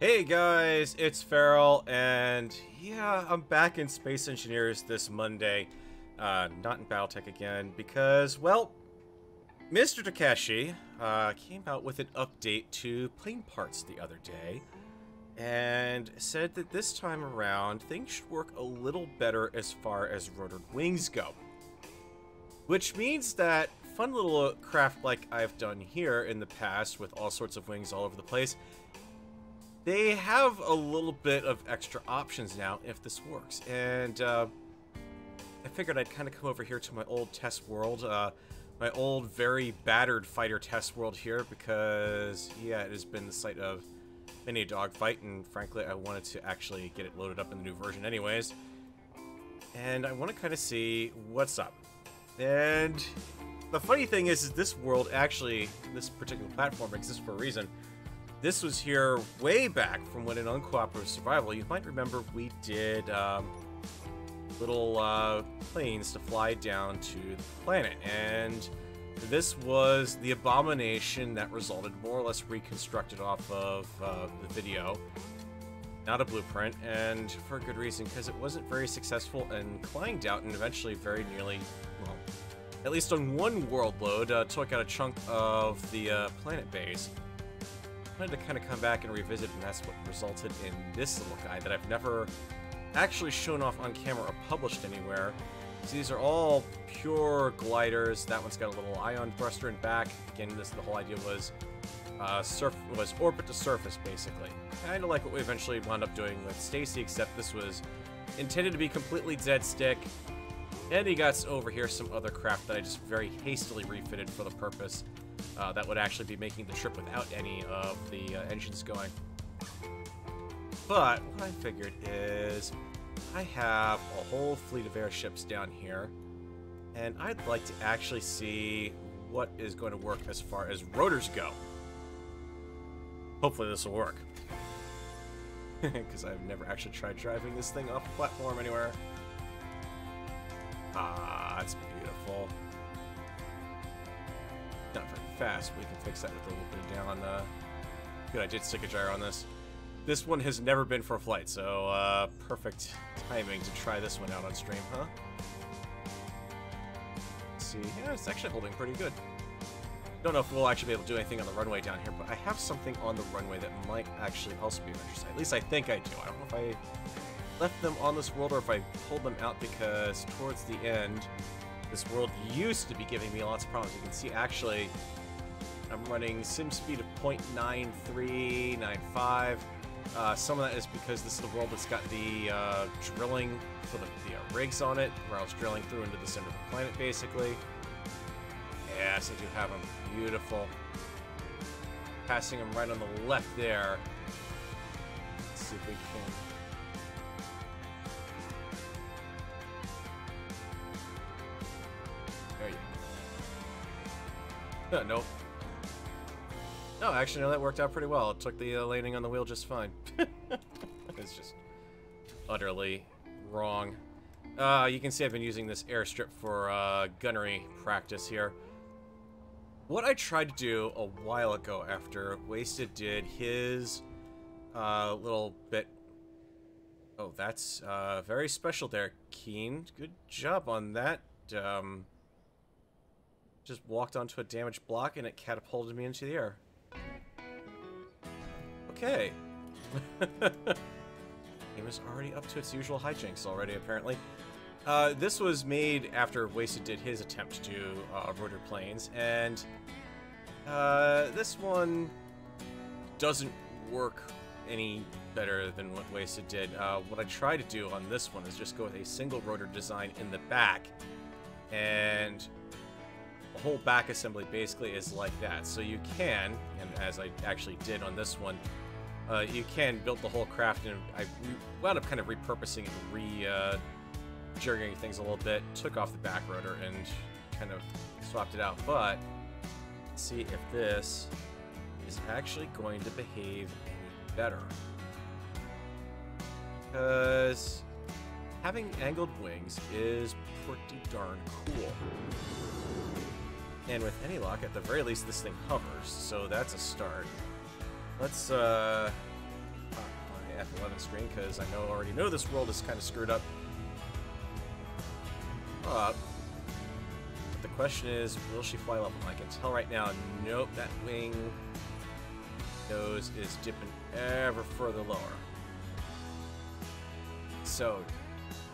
Hey guys, it's Farrell, and yeah, I'm back in Space Engineers this Monday. Not in Battletech again, because, well, Mr. Takeshi came out with an update to plane parts the other day, and said that this time around, things should work a little better as far as rotored wings go. Which means that fun little craft like I've done here in the past with all sorts of wings all over the place, they have a little bit of extra options now if this works. And I figured I'd kind of come over here to my old test world, my old very battered fighter test world here, because yeah, it has been the site of many a dogfight, and frankly I wanted to actually get it loaded up in the new version anyways. And I want to kind of see what's up. And the funny thing is this world actually, this particular platform exists for a reason. This was here way back from when in Uncooperative Survival. You might remember we did little planes to fly down to the planet, and this was the abomination that resulted, more or less reconstructed off of the video. Not a blueprint, and for a good reason, because it wasn't very successful and clanged out, and eventually very nearly, well, at least on one world load, took out a chunk of the planet base. I wanted to kind of come back and revisit, and that's what resulted in this little guy that I've never actually shown off on camera or published anywhere. So these are all pure gliders. That one's got a little ion thruster in back. Again, the whole idea was orbit to surface, basically. Kind of like what we eventually wound up doing with Stacy, except this was intended to be completely dead stick. And he got over here some other craft that I just very hastily refitted for the purpose. That would actually be making the trip without any of the engines going. But what I figured is I have a whole fleet of airships down here, and I'd like to actually see what is going to work as far as rotors go. Hopefully this will work. Because I've never actually tried driving this thing off a platform anywhere. Ah, it's beautiful. Not very fast. We can fix that with a little bit of down. Good, I did stick a gyro on this. This one has never been for a flight, so perfect timing to try this one out on stream, huh? Let's see, yeah, it's actually holding pretty good. Don't know if we'll actually be able to do anything on the runway down here, but I have something on the runway that might actually also be of interest. At least I think I do. I don't know if I left them on this world or if I pulled them out, because towards the end, this world used to be giving me lots of problems. You can see, actually, I'm running sim speed of 0.9395. Some of that is because this is the world that's got the drilling for the rigs on it, where I was drilling through into the center of the planet, basically. Yes, I do have them. Beautiful. Passing them right on the left there. Let's see if we can... There you go. Nope. No, actually, no, that worked out pretty well. It took the landing on the wheel just fine. It's just utterly wrong. You can see I've been using this airstrip for gunnery practice here. What I tried to do a while ago after Wasted did his little bit... Oh, that's very special there, Keen. Good job on that. Just walked onto a damaged block and it catapulted me into the air. Okay. It was already up to its usual hijinks already, apparently. This was made after Wasted did his attempt to do rotor planes, and this one doesn't work any better than what Wasted did. What I try to do on this one is just go with a single rotor design in the back, and the whole back assembly basically is like that. So you can, and as I actually did on this one, you can build the whole craft, and I wound up kind of repurposing it and jiggering things a little bit, took off the back rotor and kind of swapped it out. But let's see if this is actually going to behave any better. Because having angled wings is pretty darn cool. And with any luck, at the very least, this thing hovers, so that's a start. Let's F11 screen because I already know this world is kind of screwed up. But the question is, will she fly level? I can tell right now, nope, that wing nose is dipping ever further lower. So,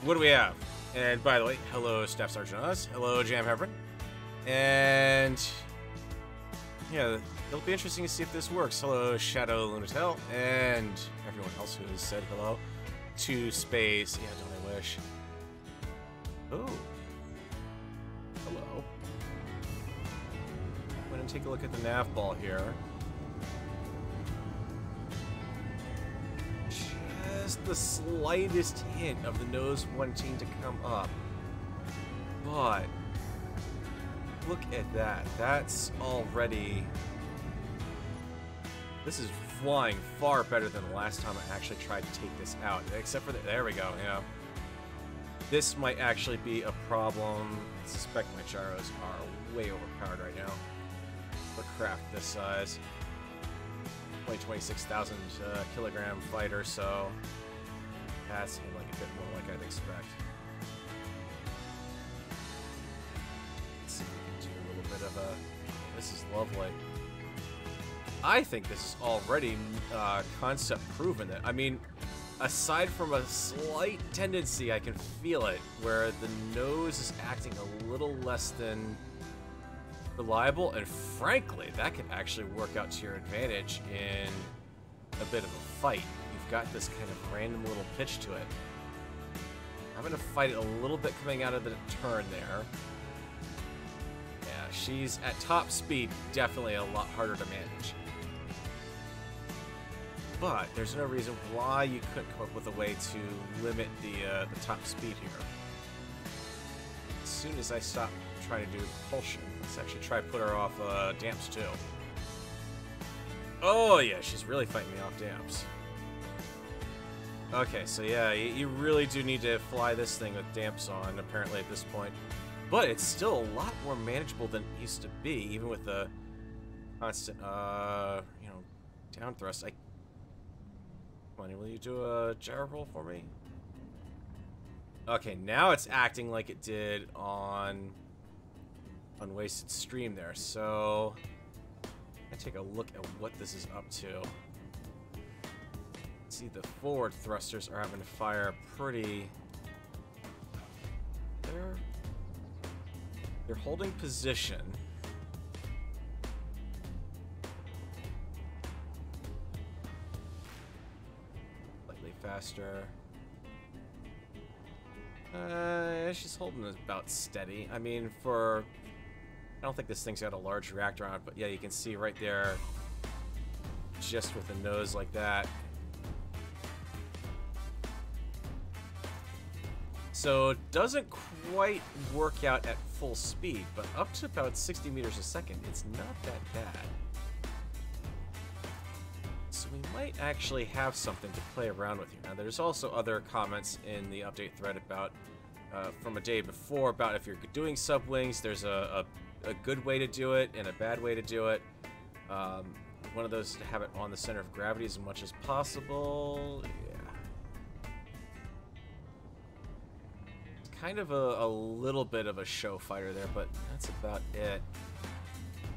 what do we have? And by the way, hello Staff Sergeant Oz, hello Jam Heverin. And yeah, it'll be interesting to see if this works. Hello Shadow Lunatel, and everyone else who has said hello to space. Yeah, don't I wish? Oh. Hello. I'm going to take a look at the nav ball here. Just the slightest hint of the nose wanting to come up. But look at that. That's already... This is flying far better than the last time I actually tried to take this out. Except for the... There we go, yeah. This might actually be a problem. I suspect my gyros are way overpowered right now for craft this size. Only 26,000 kilogram fighter, so that seemed like a bit more like I'd expect. Let's see if we can do a little bit of a... This is lovely. I think this is already concept proven. That I mean, aside from a slight tendency, I can feel it, where the nose is acting a little less than reliable, and frankly, that could actually work out to your advantage in a bit of a fight. You've got this kind of random little pitch to it. I'm going to fight it a little bit coming out of the turn there. Yeah, she's at top speed, definitely a lot harder to manage. But there's no reason why you couldn't come up with a way to limit the top speed here. As soon as I stop trying to do propulsion, let's actually try to put her off damps too. Oh yeah, she's really fighting me off damps. Okay, so yeah, you really do need to fly this thing with damps on, apparently at this point. But it's still a lot more manageable than it used to be, even with the constant, you know, down thrust. Come on, will you do a gyro roll for me? Okay, now it's acting like it did on Wasted Stream there, so I take a look at what this is up to. See, the forward thrusters are having to fire pretty... They're holding position. Slightly faster. She's holding it about steady. I mean, I don't think this thing's got a large reactor on it, but yeah, you can see right there, just with a nose like that. So it doesn't quite work out at full speed, but up to about 60 meters a second, it's not that bad. So we might actually have something to play around with here. Now, there's also other comments in the update thread about, from a day before, about if you're doing sub-wings, there's a good way to do it and a bad way to do it. One of those is to have it on the center of gravity as much as possible. Yeah. It's kind of a little bit of a show fighter there, but that's about it.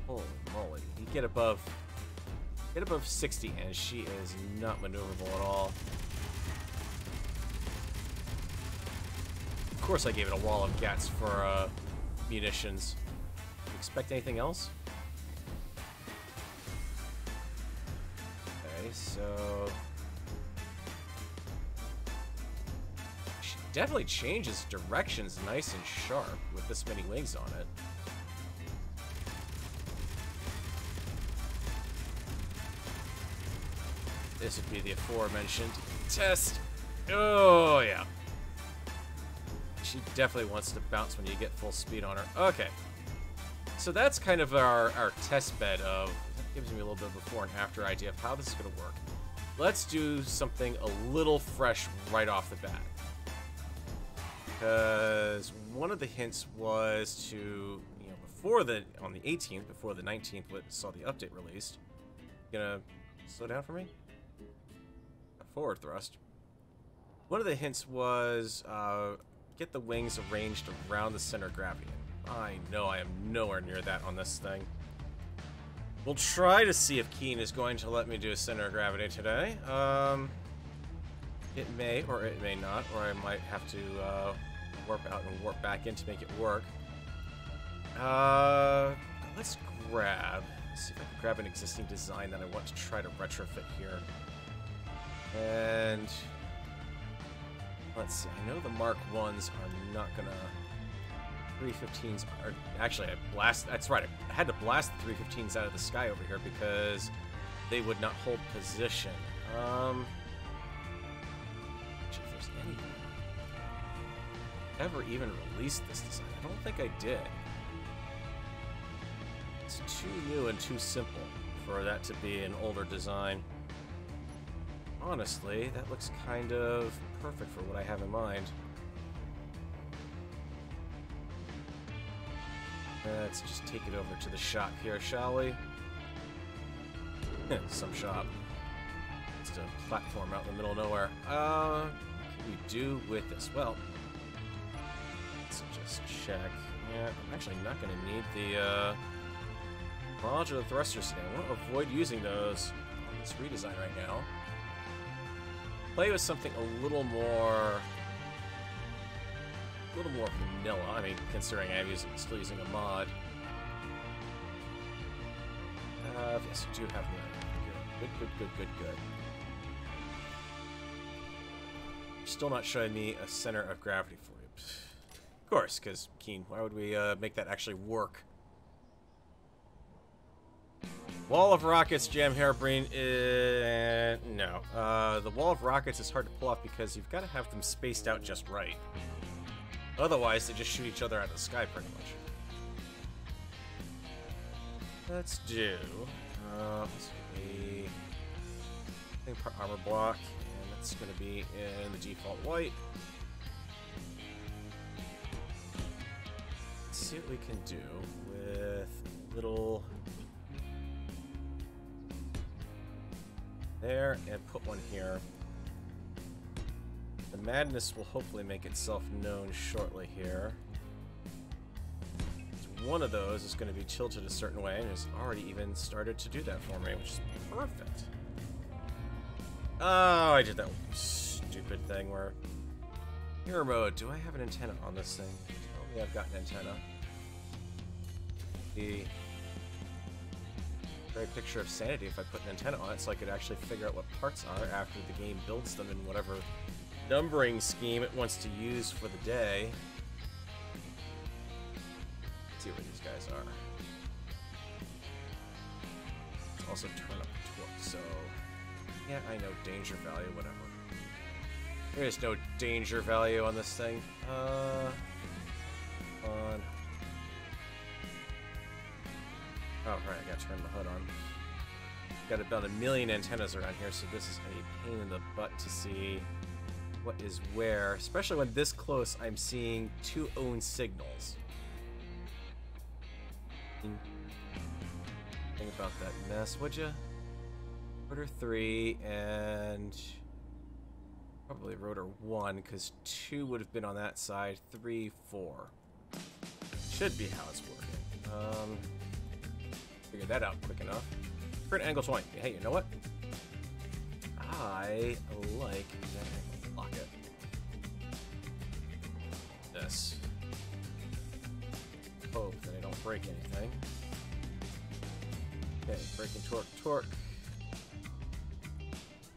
Holy moly. You get above 60 and she is not maneuverable at all. Of course I gave it a wall of gats for munitions. Expect anything else? Okay, so she definitely changes directions nice and sharp with this many wings on it. This would be the aforementioned test. Oh yeah. She definitely wants to bounce when you get full speed on her. Okay. So that's kind of our test bed of, that gives me a little bit of a before and after idea of how this is going to work. Let's do something a little fresh right off the bat. Because one of the hints was to, you know, on the 18th, before the 19th saw the update released. You gonna slow down for me? forward thrust. One of the hints was get the wings arranged around the center of gravity. I know I am nowhere near that on this thing. We'll try to see if Keen is going to let me do a center of gravity today. It may or it may not, or I might have to warp out and warp back in to make it work. Let's see if I can grab an existing design that I want to try to retrofit here. And let's see, I know the Mark 1s are not gonna... 315s are... Actually, that's right, I had to blast the 315s out of the sky over here because they would not hold position. Actually, if there's any... ever even released this design? I don't think I did. It's too new and too simple for that to be an older design. Honestly, that looks kind of perfect for what I have in mind. Let's just take it over to the shop here, shall we? Some shop. Just a platform out in the middle of nowhere. What can we do with this? Well, let's just check. Yeah, I'm actually not going to need the modular thrusters today. I want to avoid using those on this redesign right now. Play with something a little more vanilla. I mean, considering I'm still using a mod. Yes, you do have the good. You're still not showing me a center of gravity for you. Of course, because Keen, why would we make that actually work? Wall of rockets, Jam Hairbrain. No. The wall of rockets is hard to pull off because you've got to have them spaced out just right. Otherwise, they just shoot each other out of the sky, pretty much. Let's do... let's see, I think part armor block, and that's going to be in the default white. Let's see what we can do with little... there, and put one here. The madness will hopefully make itself known shortly here. One of those is going to be tilted a certain way, and has already even started to do that for me, which is perfect. Oh, I did that stupid thing where... Hero mode, do I have an antenna on this thing? Oh, yeah, I've got an antenna. The very picture of sanity if I put an antenna on it so I could actually figure out what parts are after the game builds them in whatever numbering scheme it wants to use for the day. Let's see where these guys are. Let's also turn up the torque, so... yeah, I know, danger value, whatever. There is no danger value on this thing. Oh, right, I gotta turn the hood on. Got about 1 million antennas around here, so this is a pain in the butt to see what is where. Especially when this close, I'm seeing 2 own signals. Think about that mess, would ya? Rotor 3 and probably rotor 1, because 2 would have been on that side. 3, 4 should be how it's working. Figured that out quick enough. Current angle 20. Hey, you know what? I like that angle. Lock it. This. Hope that I don't break anything. Okay, breaking torque.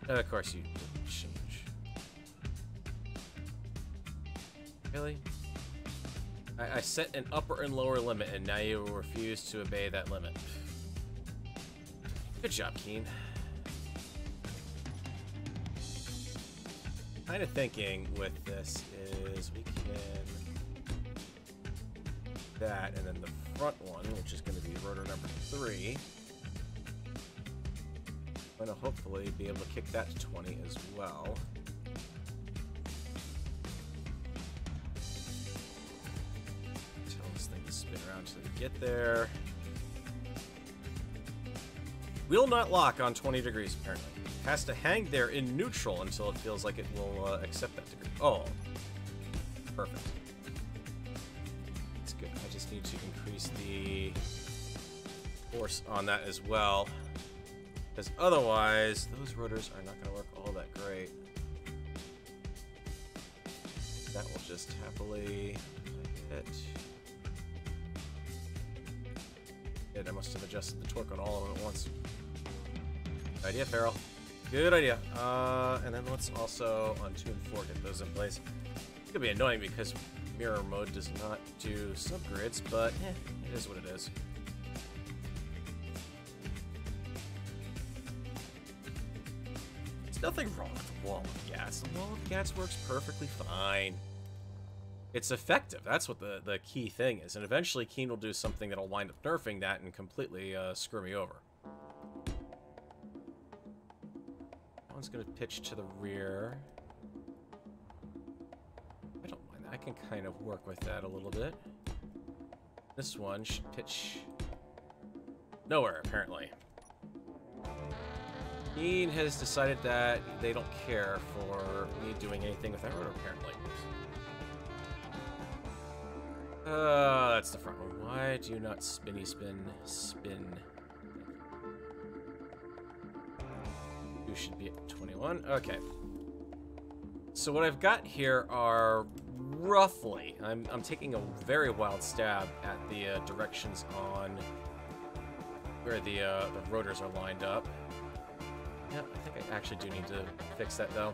Of course you didn't change. Really? I set an upper and lower limit, and now you refuse to obey that limit. Good job, Keen. Kind of thinking with this is we can that, and then the front one, which is going to be rotor number 3. I'm going to hopefully be able to kick that to 20 as well. Tell this thing to spin around until you get there. Will not lock on 20 degrees, apparently. Has to hang there in neutral until it feels like it will accept that degree. Oh. Perfect. That's good. I just need to increase the force on that as well. Because otherwise, those rotors are not going to work all that great. That will just happily hit. I must have adjusted the torque on all of them at once. Good idea, Farrell. Good idea. And then let's also, on 2 and 4, get those in place. It's gonna be annoying because mirror mode does not do subgrids, but it is what it is. There's nothing wrong with the wall of gas. The wall of gas works perfectly fine. It's effective. That's what the key thing is. And eventually Keen will do something that'll wind up nerfing that and completely screw me over. That one's going to pitch to the rear. I don't mind that. I can kind of work with that a little bit. This one should pitch nowhere, apparently. Keen has decided that they don't care for me doing anything with that rotor, apparently. That's the front one. Why do you not spin? You should be at 21. Okay. So what I've got here are roughly, I'm taking a very wild stab at the directions on where the rotors are lined up. Yeah, I think I actually do need to fix that though.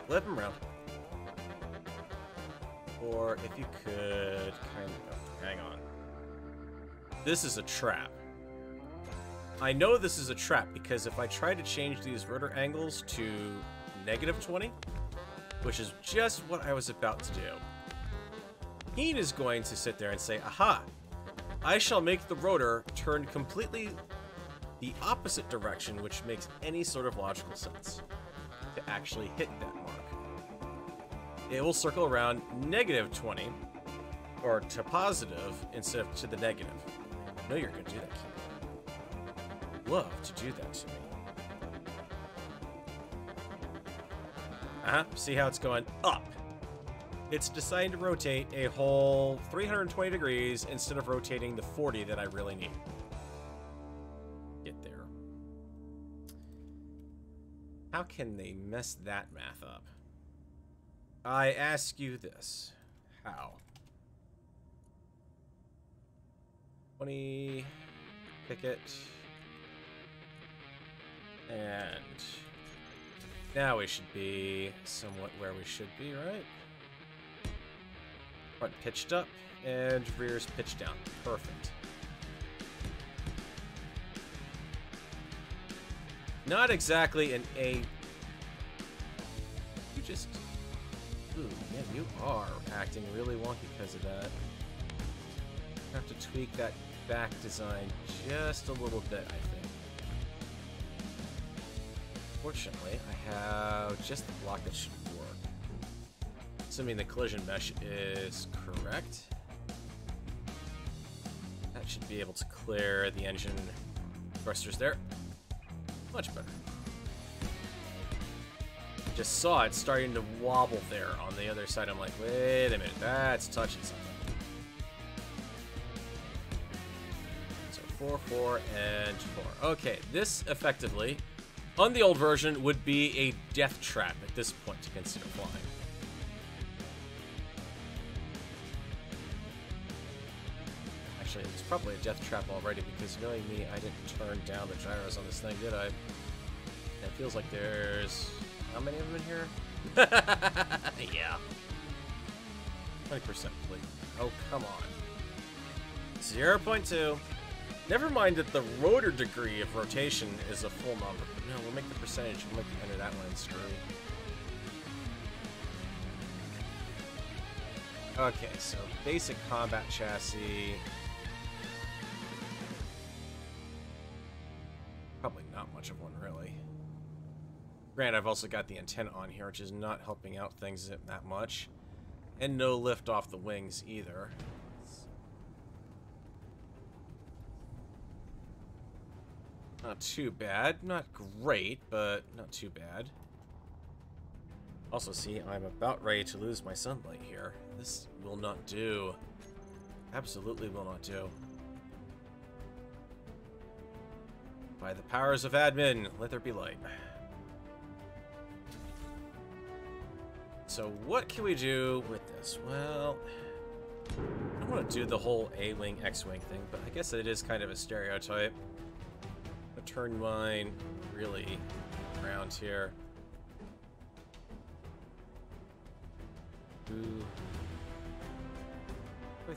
Flip them around. Or if you could kind of... hang on. This is a trap. I know this is a trap because if I try to change these rotor angles to -20, which is just what I was about to do, Keen is going to sit there and say, aha! I shall make the rotor turn completely the opposite direction, which makes any sort of logical sense to actually hit that mark. It will circle around -20, or to positive instead of to the negative. I know you're going to do that, Keen. Love to do that to me. See how it's going up. It's deciding to rotate a whole 320 degrees instead of rotating the 40 that I really need. Get there. How can they mess that math up? I ask you this. How? 20, pick it, and now we should be somewhat where we should be, right? Front pitched up, and rear's pitched down. Perfect. Not exactly an A. You just... Ooh, man, you are acting really wonky because of that. I have to tweak that back design just a little bit, I think. Fortunately, I have just the block that should work. Assuming the collision mesh is correct. That should be able to clear the engine thrusters there. Much better. Just saw it starting to wobble there on the other side. I'm like, wait a minute, that's touching something. So 4, 4, and 4. Okay, this effectively, on the old version, would be a death trap at this point to consider flying. Actually, it's probably a death trap already because knowing me, I didn't turn down the gyros on this thing, did I? It feels like there's... how many of them in here? Yeah. 20%, please. Oh, come on. 0.2. Never mind that the rotor degree of rotation is a full number. But no, we'll make the percentage. We'll make the enter that one in screw. Okay, so basic combat chassis. Probably not much of one, really. Granted, I've also got the antenna on here, which is not helping out things that much. And no lift off the wings, either. Not too bad. Not great, but not too bad. Also, see, I'm about ready to lose my sunlight here. This will not do. Absolutely will not do. By the powers of admin, let there be light. So what can we do with this? Well, I don't want to do the whole A-wing, X-wing thing, but I guess it is kind of a stereotype. I'll turn mine really around here.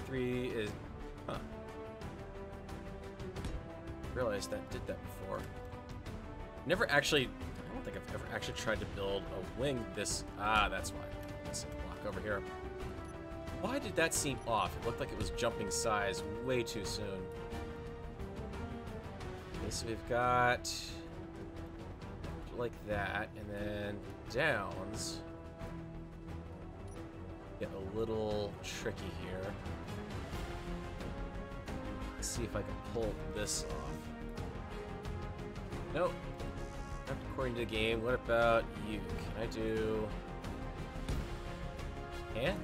3 is... Huh. Realized that did that before. Never actually... I don't think I've ever actually tried to build a wing this... Ah, that's why. This block over here. Why did that seem off? It looked like it was jumping size way too soon. Okay, so we've got... like that, and then downs... Get a little tricky here. Let's see if I can pull this off. Nope. Not according to the game. What about you? Can I do... Can?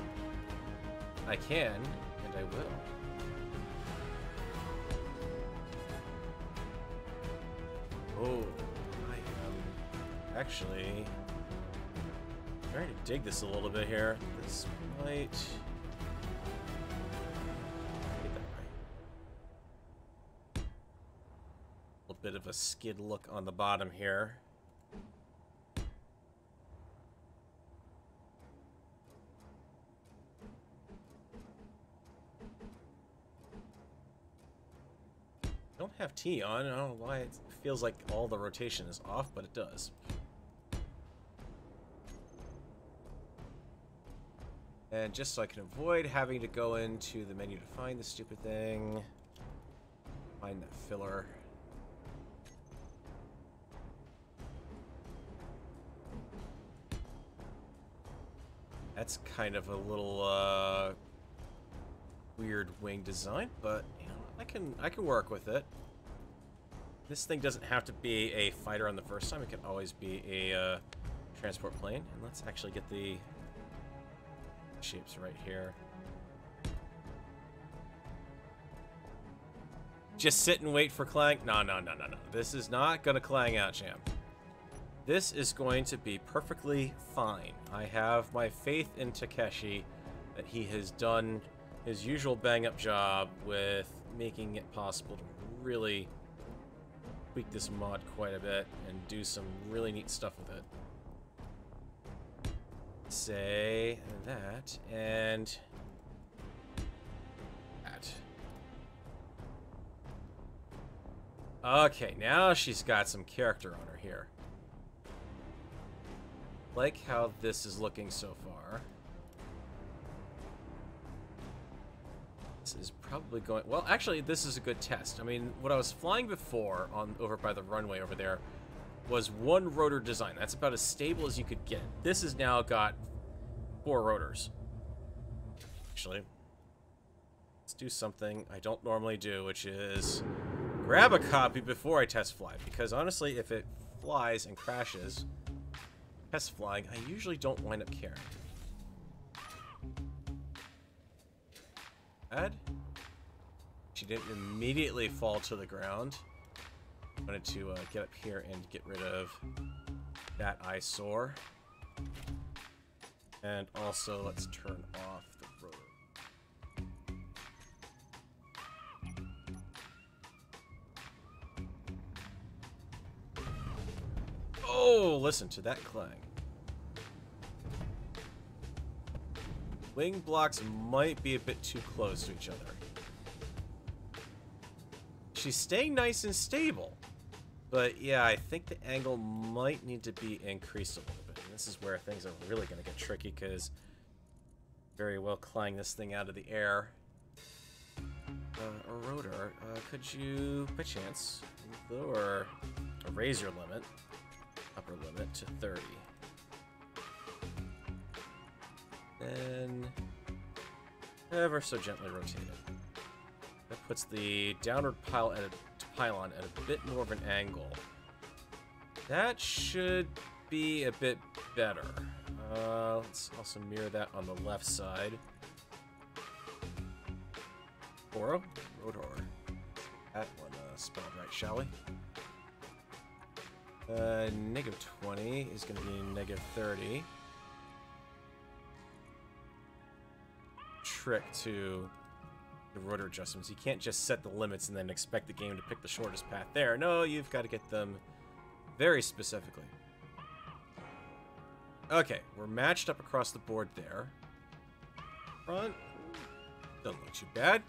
I can, and I will. Oh, I am actually trying to dig this a little bit here. This might get that right. A little bit of a skid look on the bottom here. Don't have T on. I don't know why it feels like all the rotation is off, but it does. And just so I can avoid having to go into the menu to find the stupid thing, find that filler. That's kind of a little weird wing design, but you know, I can work with it. This thing doesn't have to be a fighter on the first time. It can always be a transport plane. And let's actually get the shapes right here. Just sit and wait for clang? No. This is not gonna clang out, champ. This is going to be perfectly fine. I have my faith in Takeshi that he has done his usual bang-up job with making it possible to really tweak this mod quite a bit and do some really neat stuff with it. Say that and that. Okay, now she's got some character on her here. Like how this is looking so far. This is probably going... Well, actually, this is a good test. I mean, what I was flying before on over by the runway over there was one rotor design. That's about as stable as you could get. This has now got 4 rotors. Actually, let's do something I don't normally do, which is grab a copy before I test fly. Because honestly, if it flies and crashes, test flying, I usually don't wind up caring. Bad. She didn't immediately fall to the ground. I wanted to get up here and get rid of that eyesore. And also, let's turn off the rotor. Oh, listen to that clang. Wing blocks might be a bit too close to each other. She's staying nice and stable. But yeah, I think the angle might need to be increased a little bit. And this is where things are really going to get tricky, because very well clang this thing out of the air. A rotor, could you, by chance, lower or raise your limit, upper limit, to 30? Then ever so gently rotate it. That puts the downward pilot at a pylon at a bit more of an angle. That should be a bit better. Let's also mirror that on the left side. Rotor. That one spelled right, shall we? Negative 20 is going to be negative 30. Trick to the rotor adjustments. You can't just set the limits and then expect the game to pick the shortest path there. No, you've got to get them very specifically. Okay, we're matched up across the board there. Front. Doesn't look too bad.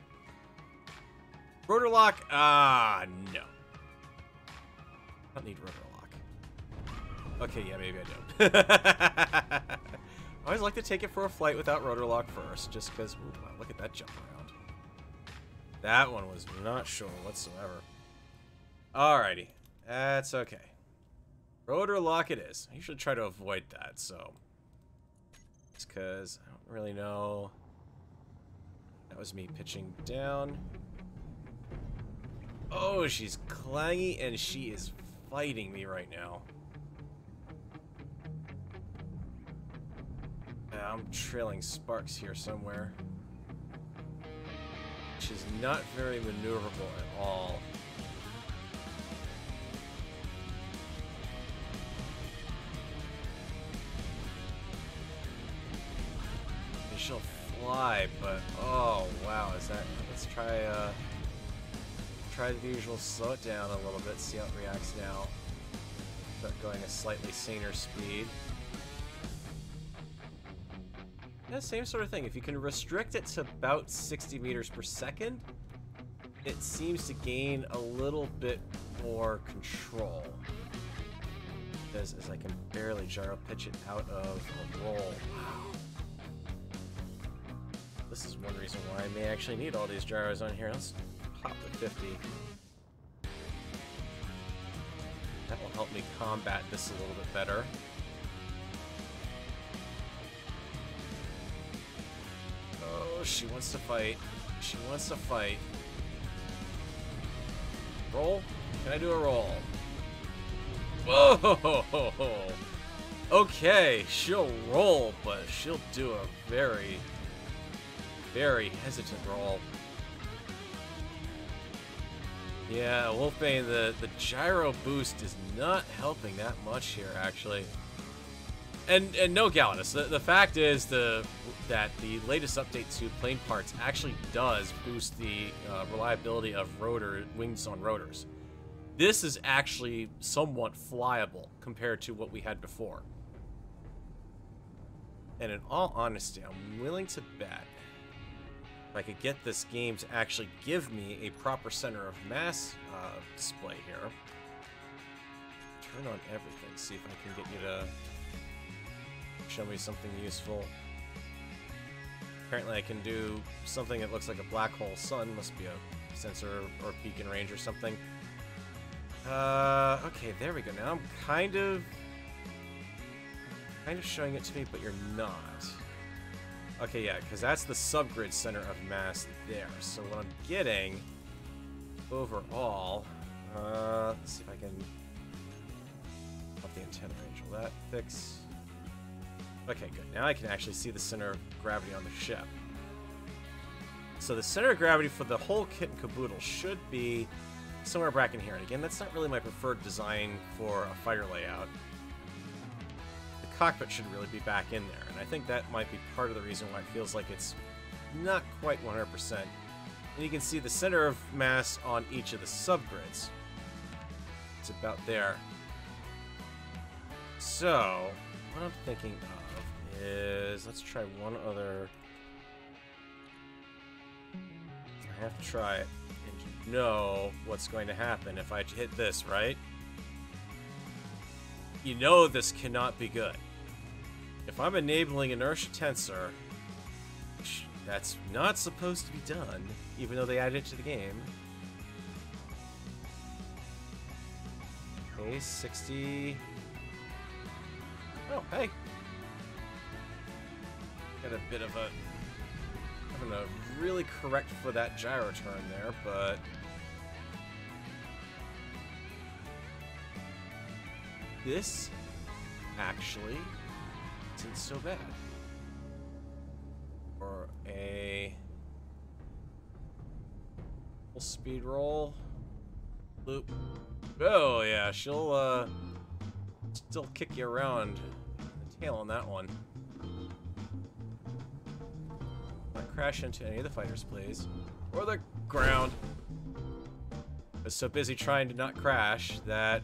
Rotor lock? No. I don't need rotor lock. Okay, yeah, maybe I don't. I always like to take it for a flight without rotor lock first, just because, wow, look at that jump around. That one was not sure whatsoever. Alrighty, that's okay. Rotor lock it is. I usually try to avoid that, so. Just because I don't really know. That was me pitching down. Oh, she's clangy and she is fighting me right now. I'm trailing sparks here somewhere. Which is not very maneuverable at all. She'll fly, but oh wow, is that? Let's try the usual. Slow it down a little bit, see how it reacts now. Start going a slightly saner speed. Yeah, same sort of thing. If you can restrict it to about 60 meters per second, it seems to gain a little bit more control. As I can barely gyro pitch it out of a roll. Wow. This is one reason why I may actually need all these gyros on here. Let's hop to 50. That will help me combat this a little bit better. Oh, she wants to fight. She wants to fight. Roll? Can I do a roll? Whoa! Okay, she'll roll, but she'll do a very hesitant roll. Yeah, Wolfbane, the gyro boost is not helping that much here, actually. And no Galatus. The fact is that the latest update to plane parts actually does boost the reliability of wings on rotors. This is actually somewhat flyable compared to what we had before. And in all honesty, I'm willing to bet if I could get this game to actually give me a proper center of mass display here. Turn on everything, see if I can get you to show me something useful. Apparently I can do something that looks like a black hole sun. Must be a sensor or beacon range or something. Okay, there we go. Now I'm kind of showing it to me, but you're not. Okay, yeah, because that's the subgrid center of mass there. So what I'm getting overall, let's see if I can up the antenna range. Will that fix? Okay, good. Now I can actually see the center of gravity on the ship. So the center of gravity for the whole kit and caboodle should be somewhere back in here. And again, that's not really my preferred design for a fighter layout. The cockpit should really be back in there. And I think that might be part of the reason why it feels like it's not quite 100%. And you can see the center of mass on each of the subgrids. It's about there. So, what I'm thinking of is, let's try one other. I have to try it, and you know what's going to happen if I hit this, right? You know this cannot be good. If I'm enabling inertia tensor, which that's not supposed to be done, even though they added it to the game. Okay, 60. Oh, hey. Got a bit of a... having to really correct for that gyro turn there, but... this actually isn't so bad. Or a full speed roll. Loop. Oh yeah, she'll still kick you around the tail on that one. Not crash into any of the fighters, please. Or the ground. I was so busy trying to not crash that...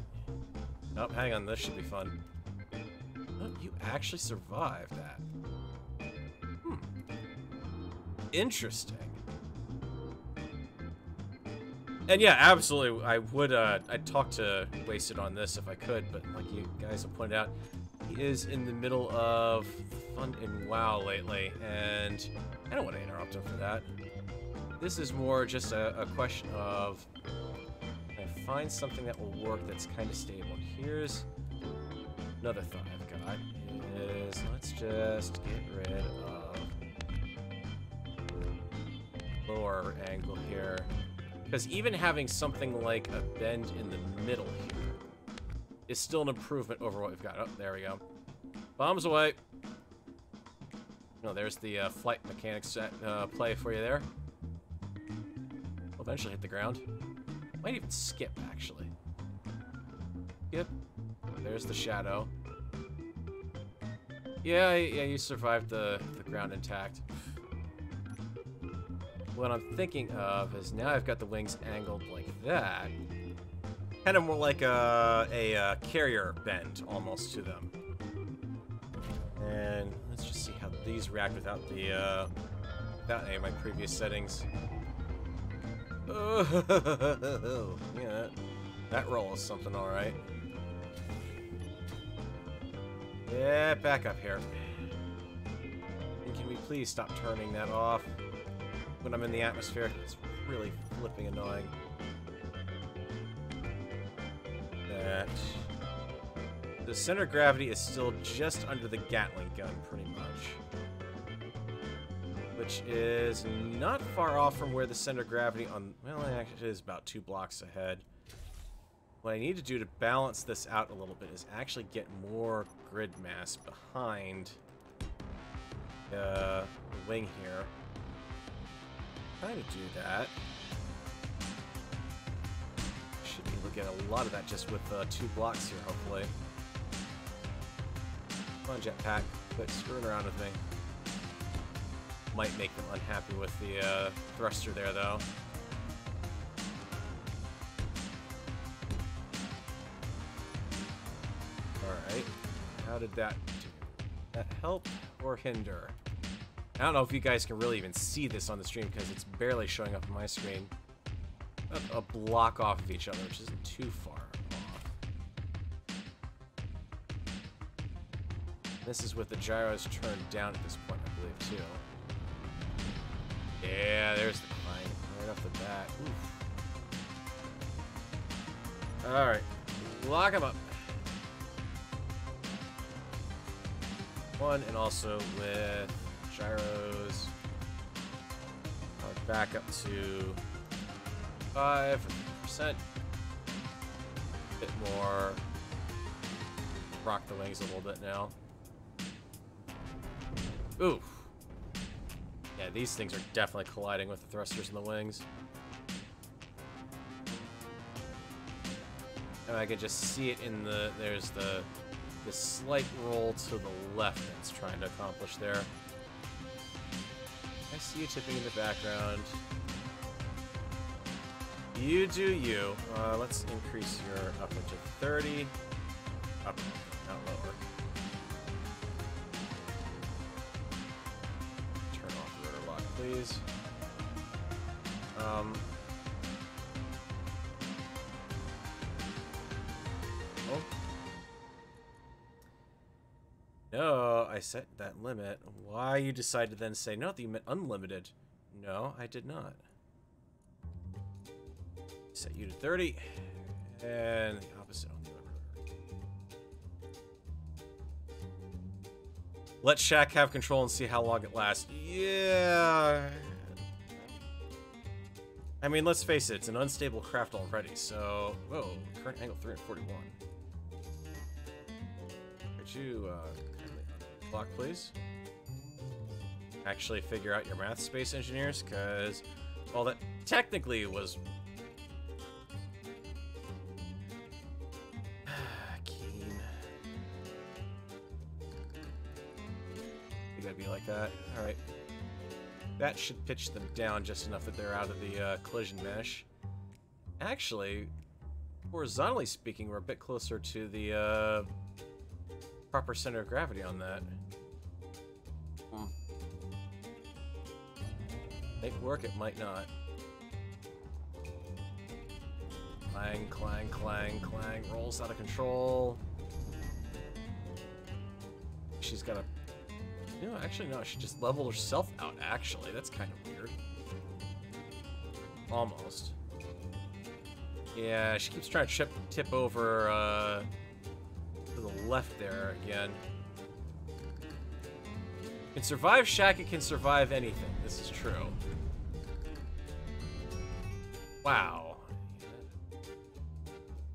Oh, hang on, this should be fun. Oh, you actually survived that. Interesting. And yeah, absolutely, I would, I'd talk to Wasted on this if I could, but like you guys have pointed out, he is in the middle of fun and WoW lately, and I don't want to interrupt him for that. This is more just a question of, can I find something that will work that's kind of stable? Here's another thought I've got, is let's just get rid of lower angle here. Because even having something like a bend in the middle here is still an improvement over what we've got. Oh, there we go. Bombs away. Oh, there's the flight mechanics set, play for you there. Will eventually hit the ground. Might even skip, actually. Yep. There's the shadow. Yeah, you survived the ground intact. What I'm thinking of is now I've got the wings angled like that. Kind of more like a carrier bend almost to them. And let's just see how these react without the without any of my previous settings. Oh, yeah, that roll is something, all right. Yeah, back up here. And can we please stop turning that off when I'm in the atmosphere? It's really flipping annoying. That. The center of gravity is still just under the Gatling gun, pretty much. Which is not far off from where the center of gravity on... Well, it actually is about 2 blocks ahead. What I need to do to balance this out a little bit is actually get more grid mass behind the wing here. Trying to do that. Should be able to get a lot of that just with 2 blocks here, hopefully. Come on, jetpack. Quit screwing around with me. Might make them unhappy with the thruster there, though. Alright. How did that do? That help or hinder? I don't know if you guys can really even see this on the stream because it's barely showing up on my screen. A block off of each other, which isn't too far off. This is with the gyros turned down at this point, I believe, too. Yeah, there's the climb right off the bat. Oof. Alright, lock him up. One, and also with gyros. Back up to 5%. Bit more. Rock the wings a little bit now. Oof. Yeah, these things are definitely colliding with the thrusters in the wings. And I can just see it in the... There's the slight roll to the left that's trying to accomplish there. I see you tipping in the background. You do you. Let's increase your upper to 30. Upper, not lower. Turn off the rotor lock, please. Oh. No, I set that limit. Why you decided to then say, no, you meant unlimited. No, I did not. Set you to 30, and the opposite on the other. Let Shaq have control and see how long it lasts. Yeah. I mean, let's face it, it's an unstable craft already, so... Whoa, current angle 341. Could you block, please? Actually figure out your math, space engineers, because, well, that technically was... Keen. You gotta be like that. Alright. That should pitch them down just enough that they're out of the collision mesh. Actually, horizontally speaking, we're a bit closer to the proper center of gravity on that. Might work, it might not. Clang, clang, clang, clang. Rolls out of control. She's got a... No, actually, no. She just leveled herself out, actually. That's kind of weird. Almost. Yeah, she keeps trying to tip over to the left there again. Can survive Shack, it can survive anything. This is true. Wow.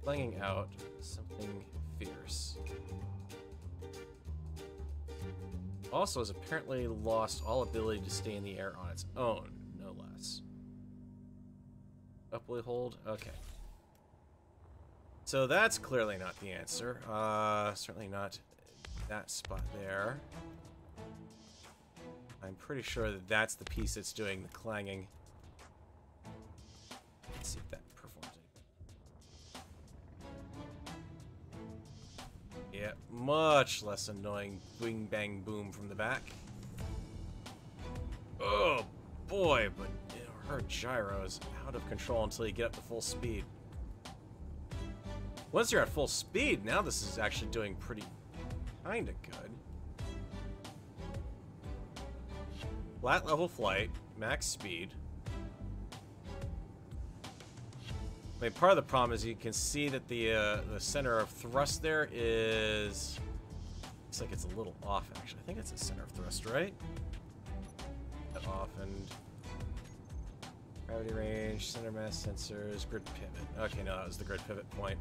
Flinging out something fierce. Also has apparently lost all ability to stay in the air on its own, no less. Upward hold? Okay. So that's clearly not the answer. Certainly not that spot there. I'm pretty sure that that's the piece that's doing the clanging. Let's see if that performs anything. Yeah, much less annoying bing bang boom from the back. Oh boy, but you know, her gyro is out of control until you get up to full speed. Once you're at full speed, now this is actually doing pretty kinda good. Flat level flight, max speed. I mean, part of the problem is you can see that the center of thrust there is... Looks like it's a little off, actually. I think it's the center of thrust, right? Off and... Gravity range, center mass sensors, grid pivot. Okay, no, that was the grid pivot point.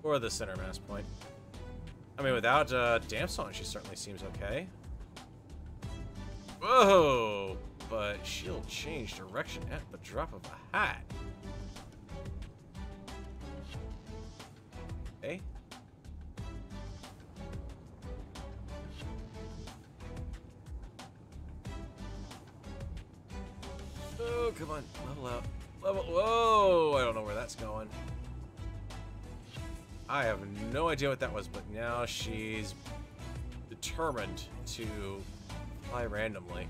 Or the center mass point. I mean, without damps on, she certainly seems okay. Whoa! But she'll change direction at the drop of a hat. Okay. Oh, come on. Level out. Level. Whoa! I don't know where that's going. I have no idea what that was, but now she's determined to fly randomly.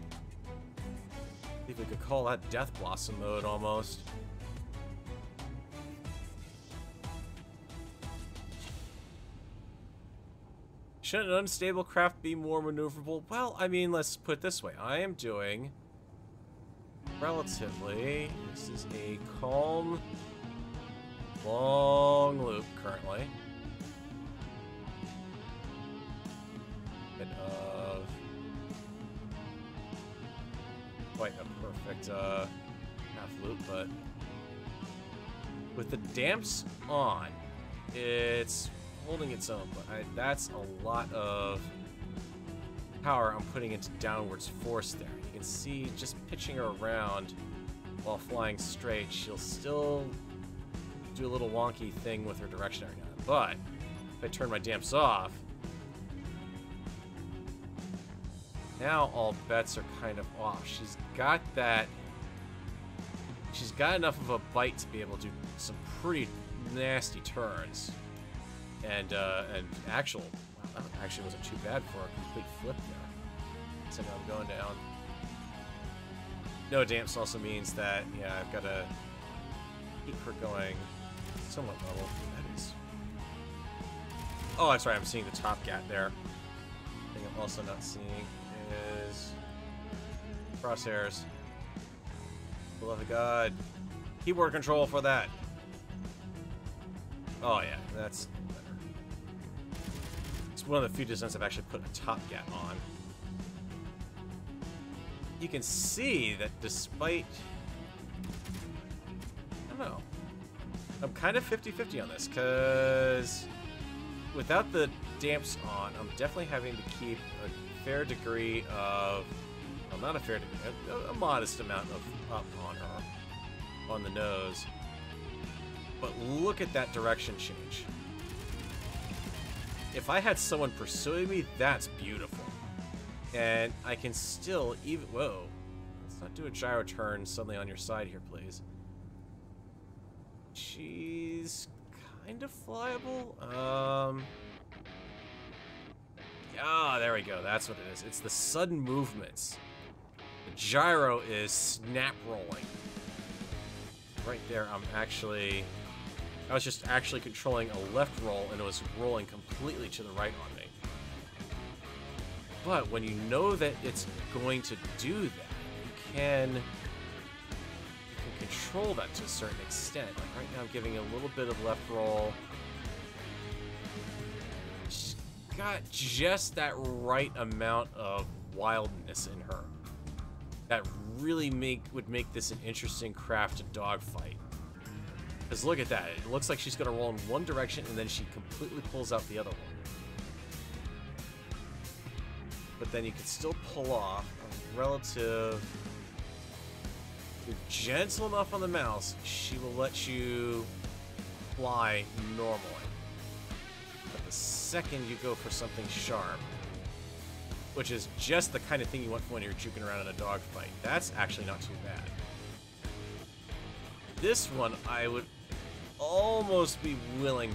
I think we could call that Death Blossom mode almost. Shouldn't an unstable craft be more maneuverable? Well, I mean, let's put it this way. I am doing relatively... This is a calm, long loop currently. Bit of... Quite a perfect half loop, but... With the damps on, it's holding its own, but that's a lot of power I'm putting into downwards force there. You can see just pitching her around while flying straight, she'll still do a little wonky thing with her direction every now and then. But if I turn my damps off, now all bets are kind of off. She's got that... She's got enough of a bite to be able to do some pretty nasty turns. And actual... Wow, that actually wasn't too bad for a complete flip there. So now I'm going down. No damps also means that, yeah, I've got to keep her going somewhat level. That is... Oh, that's right, I'm seeing the top gap there. The thing I'm also not seeing is... crosshairs. Beloved God. Keyboard control for that. Oh yeah, that's better. It's one of the few designs I've actually put a top gap on. You can see that despite... I don't know. I'm kind of 50-50 on this, because... without the damps on, I'm definitely having to keep a fair degree of, well, not a fair degree, a modest amount of up on her, on the nose. But look at that direction change. If I had someone pursuing me, that's beautiful. And I can still even, whoa, let's not do a gyro turn suddenly on your side here, please. She's kind of flyable. Ah, there we go. That's what it is. It's the sudden movements. The gyro is snap rolling. Right there, I was just actually controlling a left roll, and it was rolling completely to the right on me. But when you know that it's going to do that, you can control that to a certain extent. Like right now I'm giving a little bit of left roll. She's got just that right amount of wildness in her. That really would make this an interesting craft to dogfight. Because look at that. It looks like she's going to roll in one direction and then she completely pulls out the other one. But then you can still pull off a relative... If you're gentle enough on the mouse, she will let you fly normally. But the second you go for something sharp, which is just the kind of thing you want when you're juking around in a dogfight, that's actually not too bad. This one, I would almost be willing...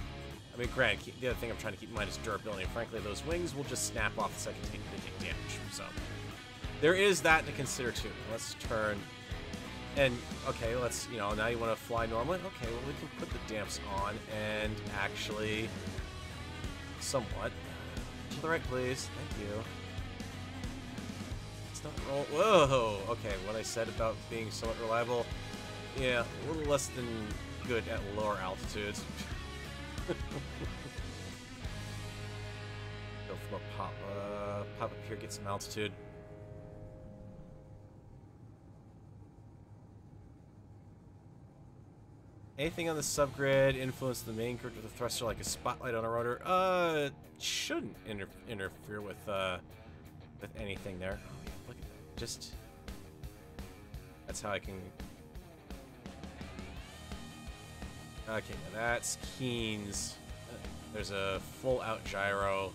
I mean, granted, the other thing I'm trying to keep in mind is durability, and frankly, those wings will just snap off the second they take damage, so... There is that to consider, too. Let's turn... And, okay, let's, you know, now you want to fly normally? Okay, well, we can put the damps on and actually... Somewhat. To the right, please. Thank you. It's not roll... Whoa! Okay, what I said about being somewhat reliable... Yeah, a little less than good at lower altitudes. Go for a pop. Pop up here, get some altitude. Anything on the subgrid influence the main grid with a thruster like a spotlight on a rotor? Shouldn't interfere with anything there. Oh, yeah, look at that. Just... That's how I can... Okay, now that's Keen's. There's a full-out gyro.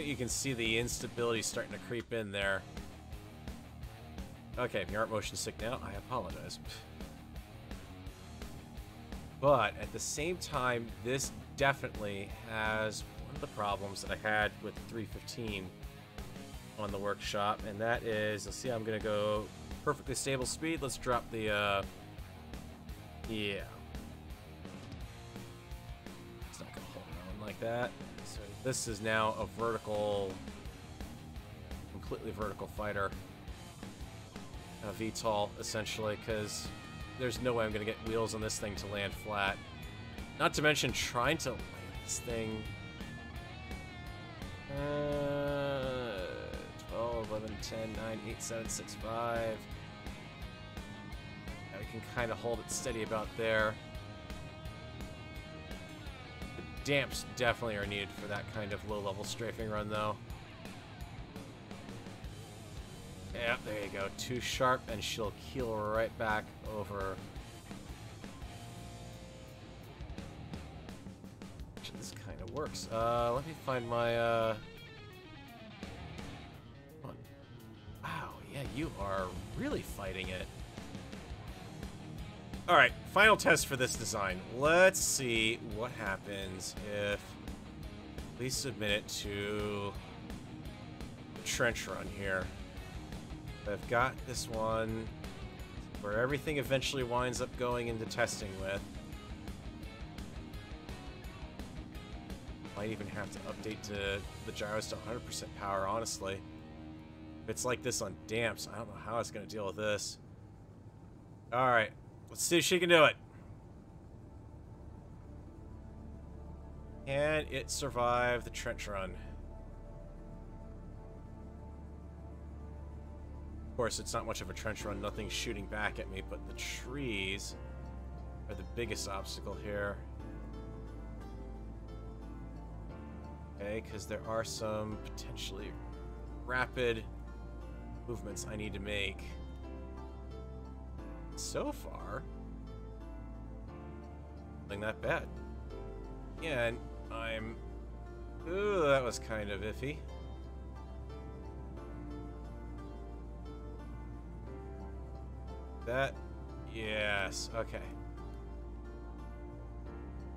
You can see the instability starting to creep in there. Okay, if you aren't motion sick now, I apologize. But at the same time, this definitely has one of the problems that I had with 315 on the workshop, and that is, you'll see I'm going to go perfectly stable speed. Let's drop the... Yeah. It's not gonna hold on like that. So this is now a vertical, completely vertical fighter. A VTOL, essentially, because there's no way I'm gonna get wheels on this thing to land flat. Not to mention trying to land this thing. 12, 11, 10, 9, 8, 7, 6, 5. Can kind of hold it steady about there. The damps definitely are needed for that kind of low-level strafing run, though. Yeah, there you go. Too sharp, and she'll keel right back over. Actually, this kind of works. Let me find my, Wow, yeah, you are really fighting it. Alright, final test for this design. Let's see what happens if we submit it to trench run here. I've got this one where everything eventually winds up going into testing with. Might even have to update to the gyros to 100% power, honestly. If it's like this on damps, I don't know how it's going to deal with this. Alright. Let's see if she can do it. Can it survive the trench run? Of course, it's not much of a trench run. Nothing's shooting back at me, but the trees are the biggest obstacle here. Okay, because there are some potentially rapid movements I need to make. So far, nothing that bad. Yeah, and I'm... Ooh, that was kind of iffy. That... Yes, okay.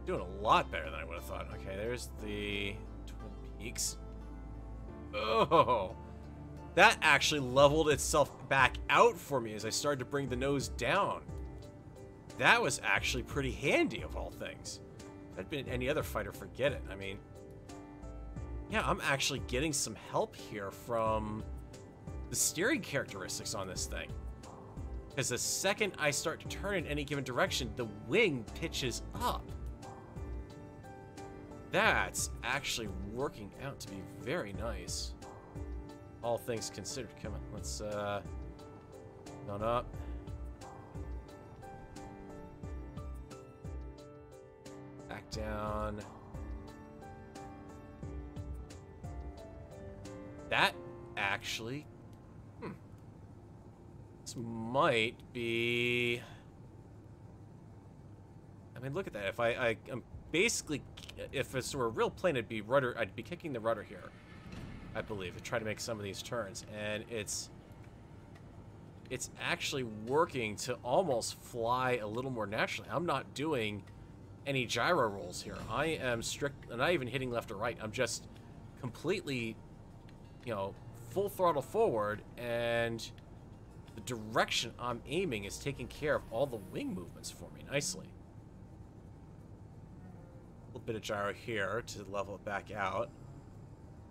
Doing a lot better than I would have thought. Okay, there's the Twin Peaks. Oh! That actually leveled itself back out for me as I started to bring the nose down. That was actually pretty handy, of all things. If I'd been any other fighter, forget it. I mean... Yeah, I'm actually getting some help here from the steering characteristics on this thing. Because the second I start to turn in any given direction, the wing pitches up. That's actually working out to be very nice. All things considered. Come on, let's, not up. Back down. That actually... This might be... I mean, look at that. If I'm basically... If this were a real plane, I'd be kicking the rudder here, I believe, to try to make some of these turns. And it's actually working to almost fly a little more naturally. I'm not doing any gyro rolls here. I am not even hitting left or right. I'm just completely, you know, full throttle forward, and the direction I'm aiming is taking care of all the wing movements for me nicely. A little bit of gyro here to level it back out.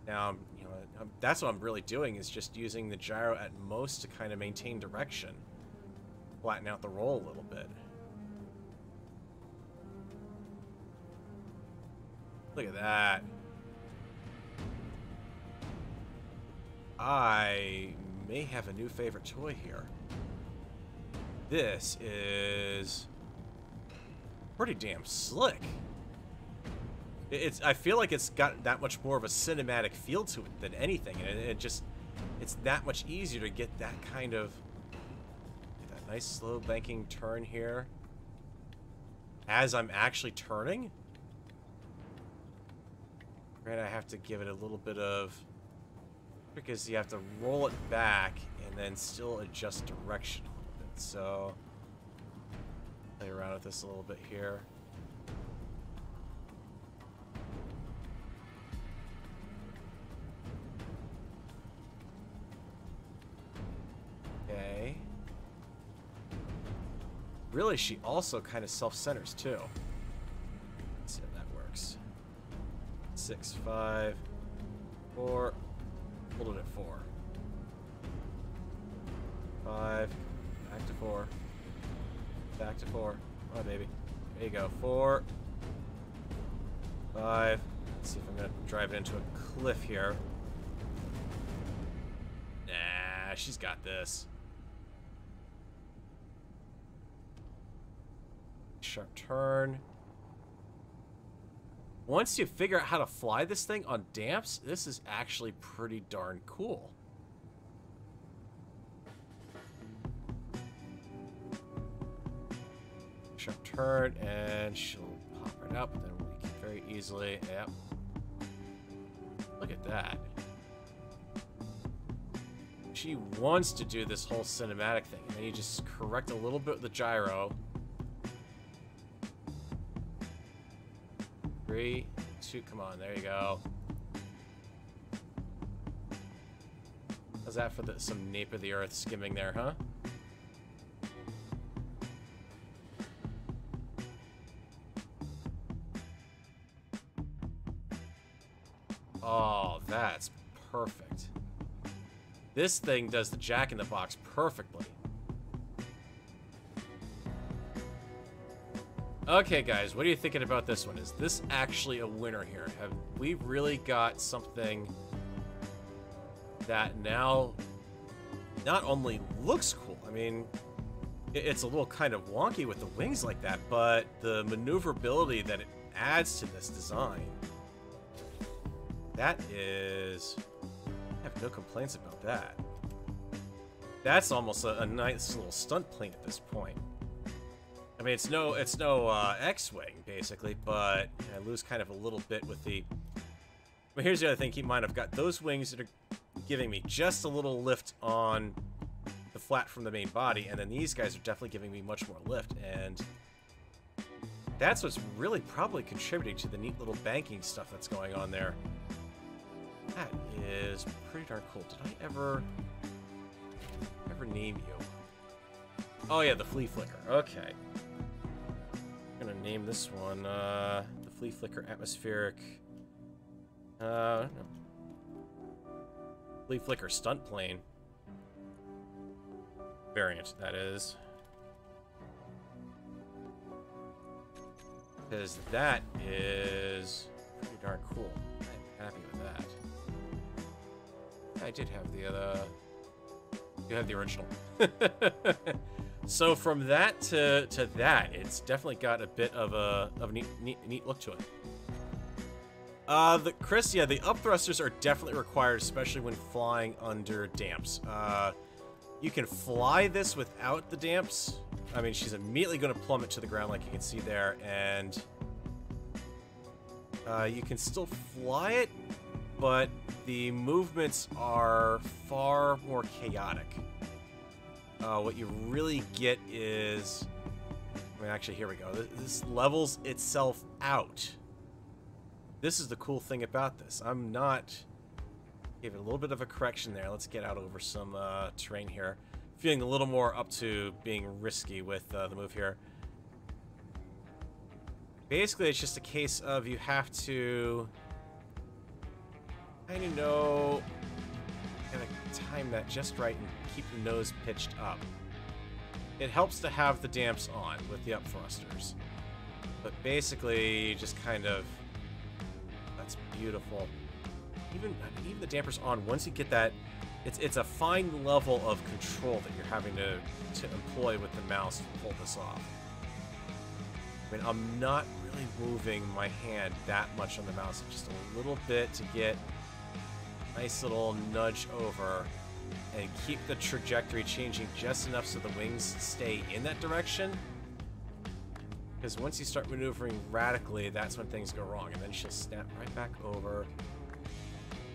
Now, you know, that's what I'm really doing, is just using the gyro at most to kind of maintain direction. Flatten out the roll a little bit. Look at that. I may have a new favorite toy here. This is pretty damn slick. I feel like it's got that much more of a cinematic feel to it than anything, and it's that much easier to get that kind of that nice slow banking turn here as I'm actually turning. Granted, I have to give it a little bit of, because you have to roll it back and then still adjust direction a little bit. So play around with this a little bit here. Okay. Really, she also kind of self-centers too. Let's see if that works. 6, 5, 4. Hold it at 4. 5. Back to 4. Back to 4. Come on, baby. There you go. 4. 5. Let's see if I'm going to drive it into a cliff here. Nah, she's got this. Sharp turn. Once you figure out how to fly this thing on damps, this is actually pretty darn cool. Sharp turn, and she'll pop right up, and then we can very easily, yep. Look at that. She wants to do this whole cinematic thing, and then you just correct a little bit with the gyro. 3, 2, come on, there you go. How's that for some nape of the earth skimming there, huh? Oh, that's perfect. This thing does the jack-in-the-box perfectly. Okay, guys, what are you thinking about this one? Is this actually a winner here? Have we really got something that now not only looks cool, I mean, it's a little kind of wonky with the wings like that, but the maneuverability that it adds to this design That is... I have no complaints about that. That's almost a nice little stunt plane at this point. I mean, it's no X-Wing, basically, but I lose kind of a little bit with the... But here's the other thing, keep in mind, I've got those wings that are giving me just a little lift on the flat from the main body, and then these guys are definitely giving me much more lift, and that's what's really probably contributing to the neat little banking stuff that's going on there. That is pretty darn cool. Did I ever name you? Oh yeah, the flea flicker. Okay. I'm gonna name this one, the flea flicker atmospheric... no. Flea flicker stunt plane. Variant, that is. Because that is pretty darn cool. I'm happy with that. I did have the other... You have the original. So from that to that, it's definitely got a bit of a neat look to it. Chris, yeah, the up thrusters are definitely required, especially when flying under damps. You can fly this without the damps. I mean, she's immediately going to plummet to the ground, like you can see there, and you can still fly it, but the movements are far more chaotic. What you really get is... I mean, actually, here we go. This levels itself out. This is the cool thing about this. I'm not... Give it a little bit of a correction there. Let's get out over some terrain here. Feeling a little more up to being risky with the move here. Basically, it's just a case of you have to... kind of know... Gotta time that just right and keep the nose pitched up. It helps to have the damps on with the up thrusters. But basically, just kind of... That's beautiful. Even the dampers on, once you get that, it's a fine level of control that you're having to employ with the mouse to pull this off. I mean, I'm not really moving my hand that much on the mouse, just a little bit to get a nice little nudge over and keep the trajectory changing just enough so the wings stay in that direction. Because once you start maneuvering radically, that's when things go wrong, and then she'll snap right back over.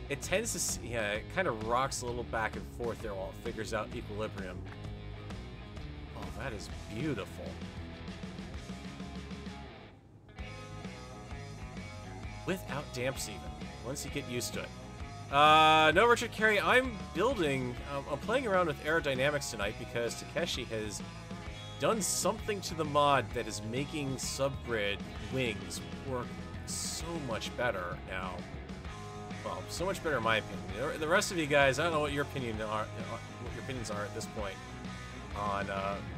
It tends to, yeah, it kind of rocks a little back and forth there while it figures out equilibrium. Oh, that is beautiful. Without damps even, once you get used to it. No, Richard Carey, I'm playing around with aerodynamics tonight because Takeshi has done something to the mod that is making subgrid wings work so much better now. Well, so much better in my opinion. The rest of you guys, I don't know what your opinions are at this point on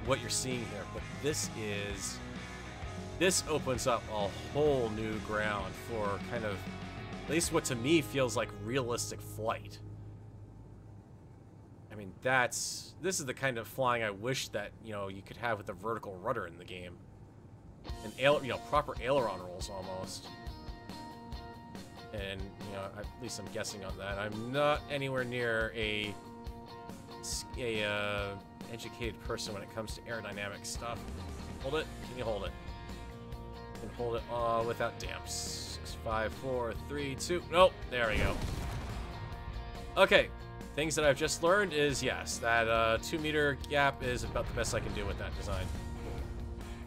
what you're seeing here, but this opens up a whole new ground for kind of, at least what to me feels like realistic flight. I mean, this is the kind of flying I wish that, you could have with a vertical rudder in the game. And, proper aileron rolls almost. And, at least I'm guessing on that. I'm not anywhere near a educated person when it comes to aerodynamic stuff. Hold it. Can you hold it? You can hold it without damps. 6, 5, 4, 3, 2. Nope. There we go. Okay. Things that I've just learned is, yes, that 2-meter gap is about the best I can do with that design.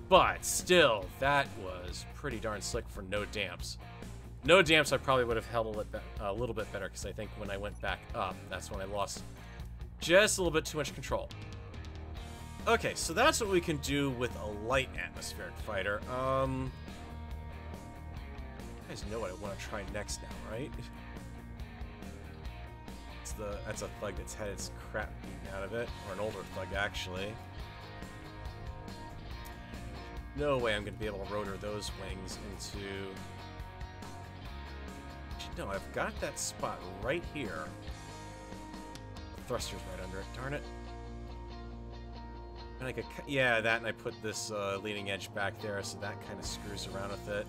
But still, that was pretty darn slick for no damps. No damps, I probably would have held a little bit better, because I think when I went back up, that's when I lost just a little bit too much control. Okay, so that's what we can do with a light atmospheric fighter. You guys know what I want to try next now, right? That's a thug that's had its crap beaten out of it, or an older thug, actually. No way I'm going to be able to rotor those wings into... No, I've got that spot right here. The thruster's right under it. Darn it. And I could, yeah, that, and I put this leading edge back there, so that kind of screws around with it.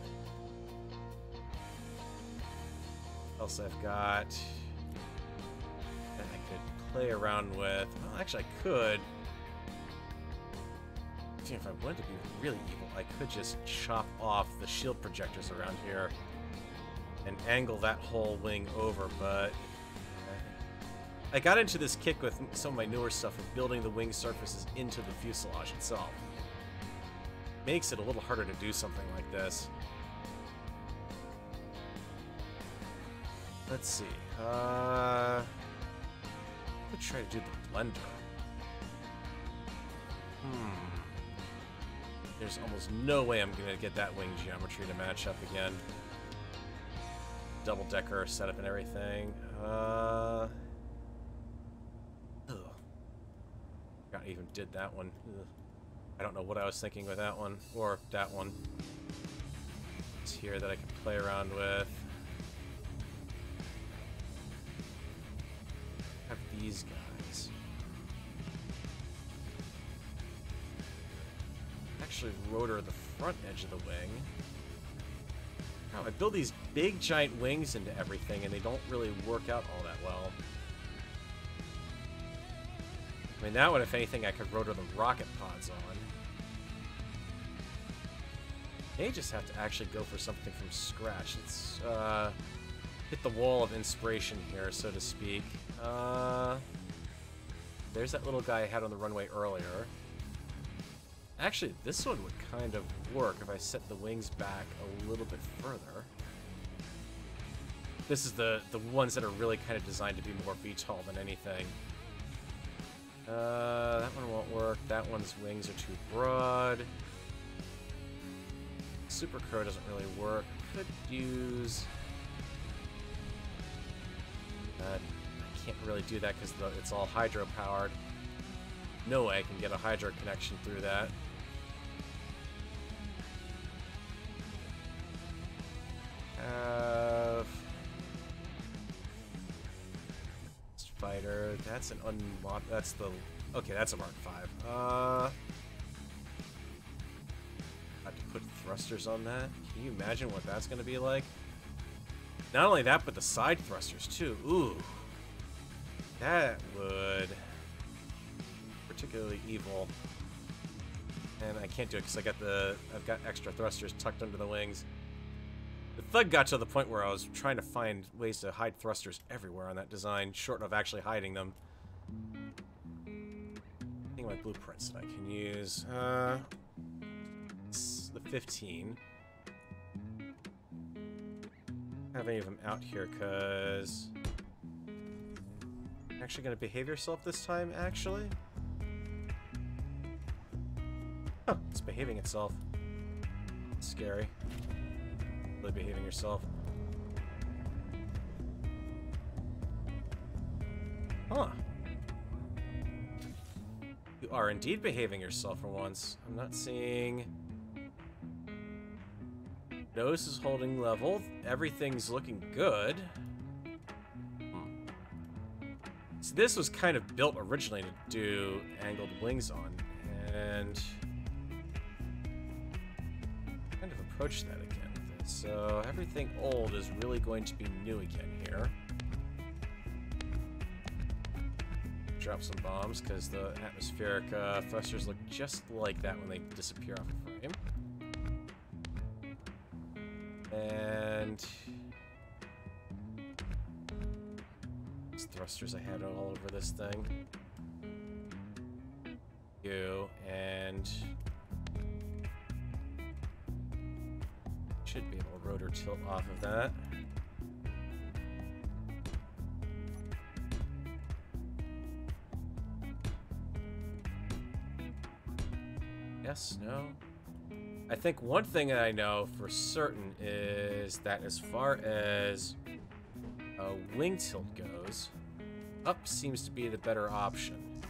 else I've got that I could play around with? Well, actually, I could. If I wanted to be really evil, I could just chop off the shield projectors around here and angle that whole wing over, but I got into this kick with some of my newer stuff of building the wing surfaces into the fuselage itself. Makes it a little harder to do something like this. Let's see. Let's try to do the blender. There's almost no way I'm going to get that wing geometry to match up again. Double-decker setup and everything. Ugh. I even did that one. Ugh. I don't know what I was thinking with that one, or that one. It's here that I can play around with. Have these guys. Actually rotor the front edge of the wing. Now, I build these big giant wings into everything and they don't really work out all that well. I mean, that one, if anything, I could rotor the rocket pods on. May just have to actually go for something from scratch. Let's hit the wall of inspiration here, so to speak. There's that little guy I had on the runway earlier. Actually, this one would kind of work if I set the wings back a little bit further. This is the ones that are really kind of designed to be more VTOL than anything. That one won't work. That one's wings are too broad. Super Crow doesn't really work. Could use... I can't really do that because it's all hydro-powered. No way I can get a hydro connection through that. Fighter. That's an unmod. That's the. Okay, that's a Mark V. I have to put thrusters on that. Can you imagine what that's going to be like? Not only that, but the side thrusters too. Ooh, that would particularly evil. And I can't do it because I've got extra thrusters tucked under the wings. The Thug got to the point where I was trying to find ways to hide thrusters everywhere on that design, short of actually hiding them. I think my blueprints that I can use. It's the 15. Have any of them out here, because... Actually gonna behave yourself this time, actually? Oh, it's behaving itself. It's scary. Really behaving yourself. Huh. You are indeed behaving yourself for once. I'm not seeing... Nose is holding level. Everything's looking good. So this was kind of built originally to do angled wings on. And... kind of approach that again. So everything old is really going to be new again here. Drop some bombs because the atmospheric thrusters look just like that when they disappear off the frame. And these thrusters I had all over this thing. And should be able to rotor tilt off of that. Yes, no. I think one thing that I know for certain is that as far as wing tilt goes, up seems to be the better option.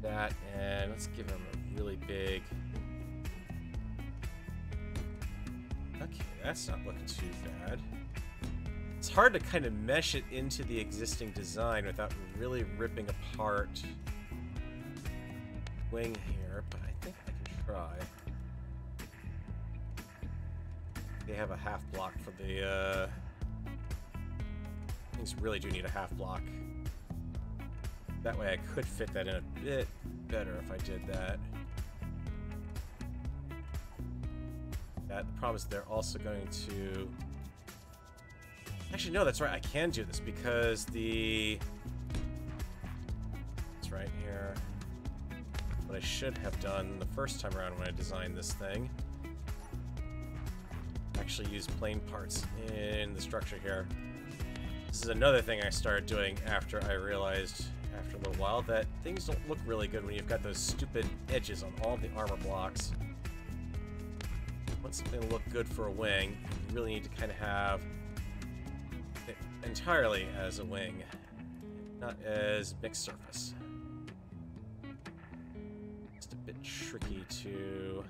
That, and let's give him a really big... Okay, that's not looking too bad. It's hard to kind of mesh it into the existing design without really ripping apart wing here, but I think I can try. They have a half block for the, things really do need a half block. That way I could fit that in a bit better if I did that. The problem is they're also going to... Actually, no, that's right. I can do this because the... It's right here. What I should have done the first time around when I designed this thing. Actually use plain parts in the structure here. This is another thing I started doing after I realized, after a little while, that things don't look really good when you've got those stupid edges on all the armor blocks. Want something to look good for a wing, you really need to kind of have it entirely as a wing, not as mixed surface. Just a bit tricky to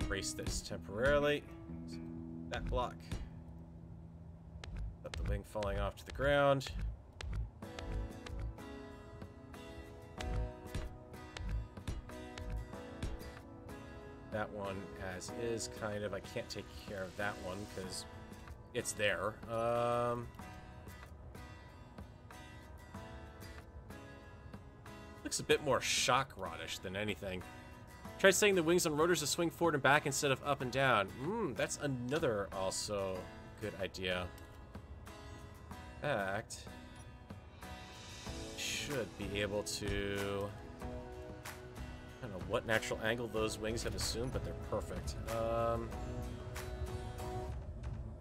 erase this temporarily. So that block. Let the wing falling off to the ground. That one as is, kind of. I can't take care of that one because it's there. Looks a bit more shock rodish than anything. Try setting the wings on rotors to swing forward and back instead of up and down. That's another also good idea. In fact, should be able to... I don't know what natural angle those wings have assumed, but they're perfect.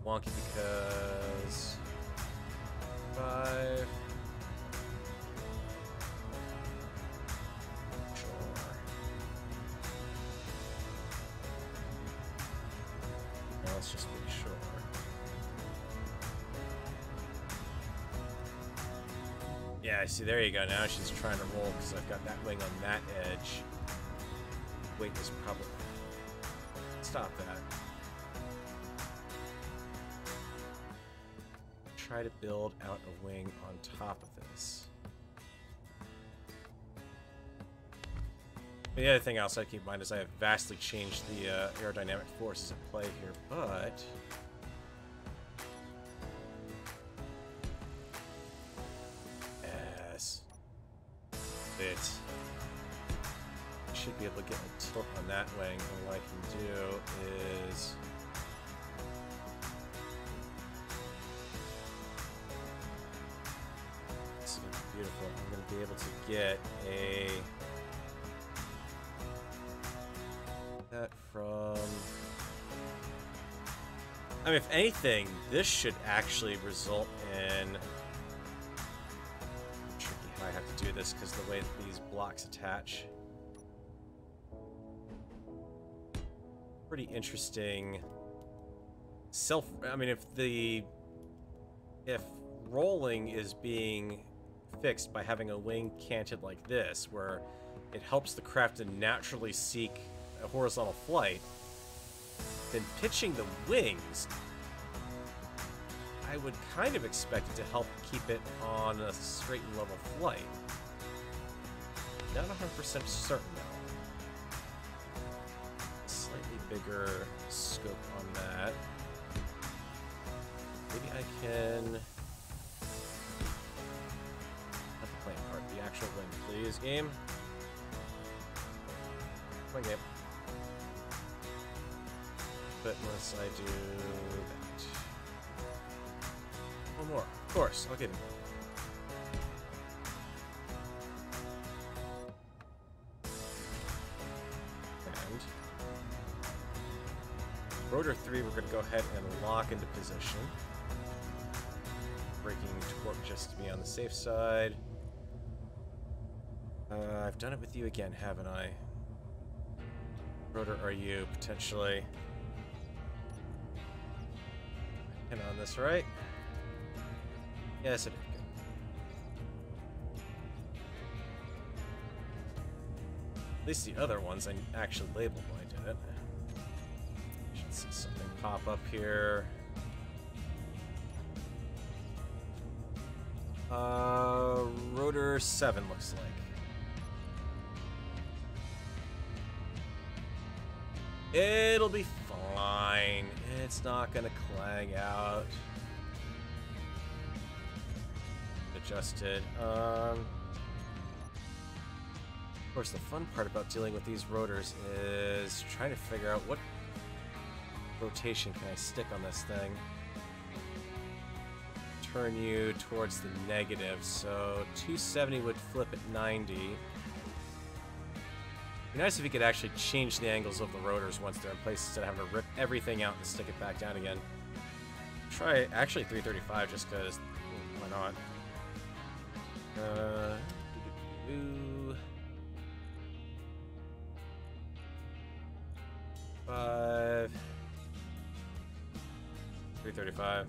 Wonky because... 5... Let's just be sure. Yeah, I see. There you go. Now she's trying to roll because I've got that wing on that edge. Weight is probably... Stop that. Try to build out a wing on top of this. The other thing else I keep in mind is I have vastly changed the aerodynamic forces at play here, but... Yes. It should be able to get a tilt on that wing, and what I can do is... This is going to be beautiful. I'm going to be able to get a... that from... I mean, if anything, this should actually result in... Tricky how I have to do this because the way that these blocks attach. Pretty interesting I mean, if rolling is being fixed by having a wing canted like this, where it helps the craft to naturally seek a horizontal flight, then pitching the wings, I would kind of expect it to help keep it on a straight and level flight. Not 100% certain though. Slightly bigger scope on that. Maybe I can... Not the plane part, the actual wing, please, game. Come on, game. But unless I do that. One more. Of course, I'll give him. And rotor 3, we're going to go ahead and lock into position. Braking torque just to be on the safe side. I've done it with you again, haven't I? Rotor, are you potentially... And on this, right? Yes, it is. Good. At least the other ones I actually labeled when I did it. Should see something pop up here. Rotor 7 looks like. It'll be fine. It's not gonna clang out. Adjusted. Of course, the fun part about dealing with these rotors is trying to figure out what rotation can I stick on this thing. Turn you towards the negative, so 270 would flip at 90. It'd be nice if you could actually change the angles of the rotors once they're in place instead of having to rip everything out and stick it back down again. Try actually 335 just because, why not? Five. 335.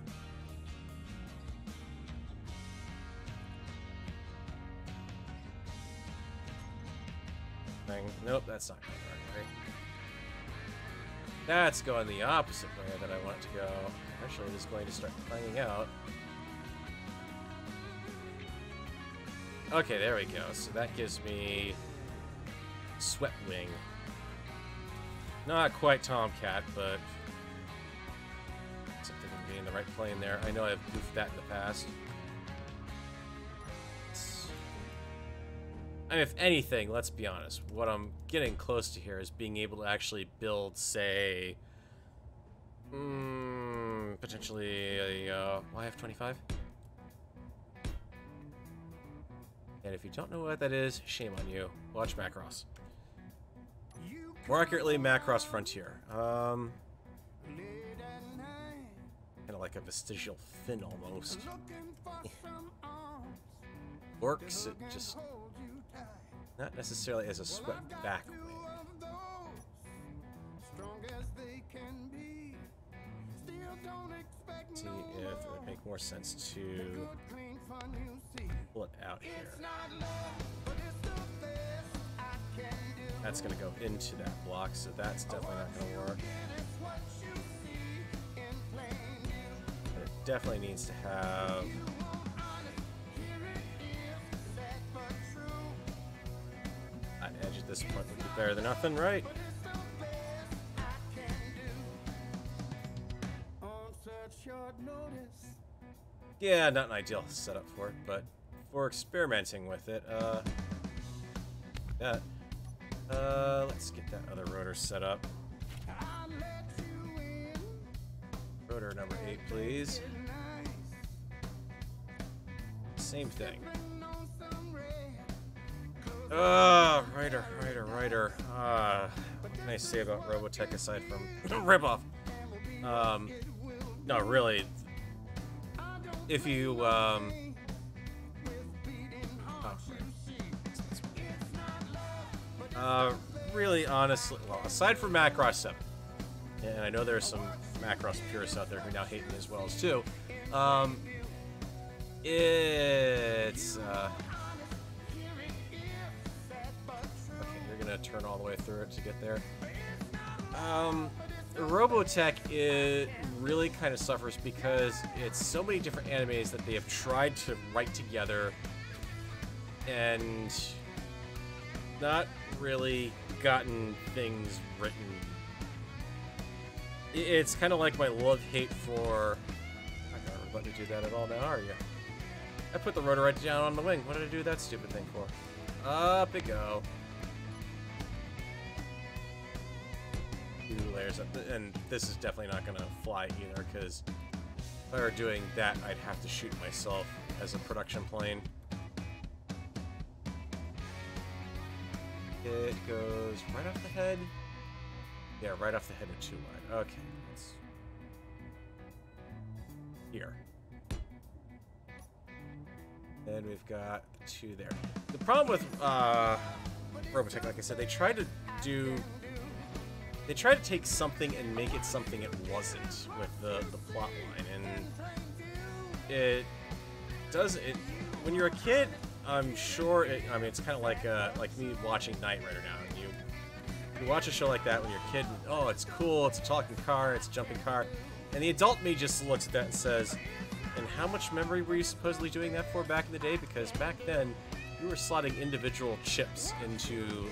Nope, that's not going the right way. That's going the opposite way that I want it to go. Actually, it is going to start clanging out. Okay, there we go. So that gives me Sweat Wing. Not quite Tomcat, but something to be in the right plane there. I know I've goofed that in the past. I mean, if anything, let's be honest, what I'm getting close to here is being able to actually build, say, potentially a YF-25. And if you don't know what that is, shame on you. Watch Macross. More accurately, Macross Frontier. Kind of like a vestigial fin, almost. Works, it just... not necessarily as a swept back wing. See if it would make more sense to pull it out here. That's going to go into that block, so that's definitely not going to work. But it definitely needs to have... an edge at this point would be better than nothing, right? Yeah, not an ideal setup for it, but for experimenting with it, let's get that other rotor set up. Rotor number 8, please. Same thing. Writer. What can I say about Robotech aside from ripoff? No, really. If you, really, honestly, well, aside from Macross 7, and I know there are some Macross purists out there who now hate me as well as too, it's, okay, you're gonna turn all the way through it to get there. Robotech, it really kind of suffers because it's so many different animes that they have tried to write together and not really gotten things written. It's kind of like my love-hate for... I'm not gonna let me do that at all now, are you? I put the rotor right down on the wing. What did I do that stupid thing for? Up it go. 2 layers up, and this is definitely not gonna fly either, because if I were doing that, I'd have to shoot myself as a production plane. It goes right off the head. Yeah, right off the head of 2 wide. Okay, let's... here. And we've got 2 there. The problem with Robotech, like I said, they tried to take something and make it something it wasn't with the plot line, and it does it when you're a kid. I'm sure I mean, it's kind of like me watching Knight Rider now. And you watch a show like that when you're a kid, and, oh, it's cool, it's a talking car, it's a jumping car, and the adult me just looks at that and says, and how much memory were you supposedly doing that for back in the day? Because back then, you were slotting individual chips into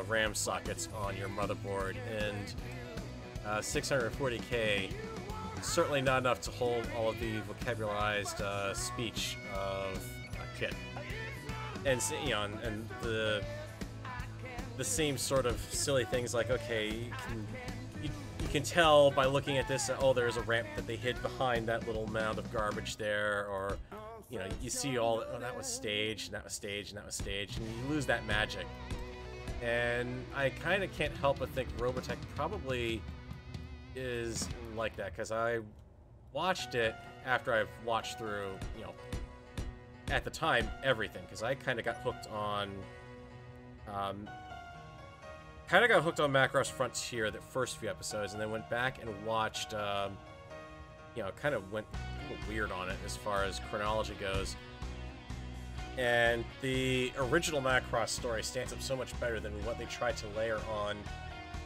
RAM sockets on your motherboard, and 640k. Certainly not enough to hold all of the vocabularized speech of a kid. And you know, and the same sort of silly things like, okay, you can tell by looking at this, oh, there's a ramp that they hid behind that little mound of garbage there, or you know, you see all, oh, that was staged, and that was staged, and that was staged, and you lose that magic. And I kind of can't help but think Robotech probably is like that, because I watched it after I've watched through, you know, at the time, everything, because I kind of got hooked on, Macross Frontier, the first few episodes, and then went back and watched, you know, kind of went a little weird on it as far as chronology goes. And the original Macross story stands up so much better than what they tried to layer on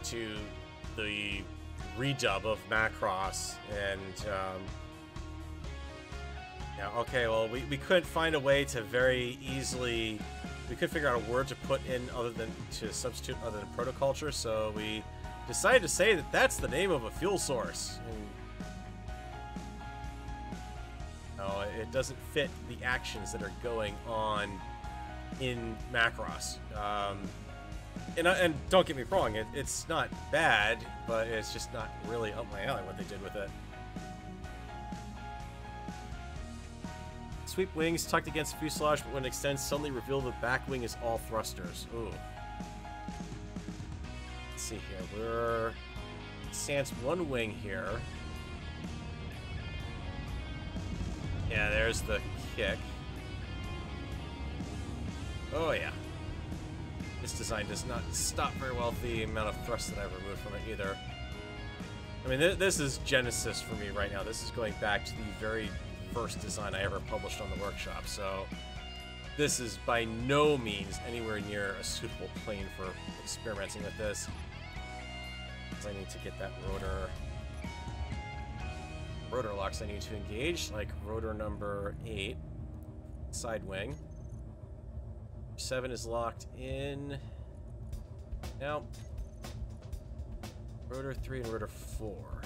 to the redub of Macross. And, yeah, okay, well, we couldn't find a way to very easily... We couldn't figure out a word to put in other than... to substitute other than protoculture, so we decided to say that that's the name of a fuel source. And, no, it doesn't fit the actions that are going on in Macross. And don't get me wrong, it's not bad, but it's just not really up my alley what they did with it. Sweep wings tucked against fuselage, but when it extends, suddenly reveal the back wing is all thrusters. Ooh. Let's see here. We're sans one wing here. Yeah, there's the kick. Oh yeah. This design does not stop very well the amount of thrust that I've removed from it either. I mean, this is Genesis for me right now. This is going back to the very first design I ever published on the workshop, so this is by no means anywhere near a suitable plane for experimenting with this. Because I need to get that rotor locks I need to engage, like rotor number 8, side wing. 7 is locked in. Now, rotor 3 and rotor 4.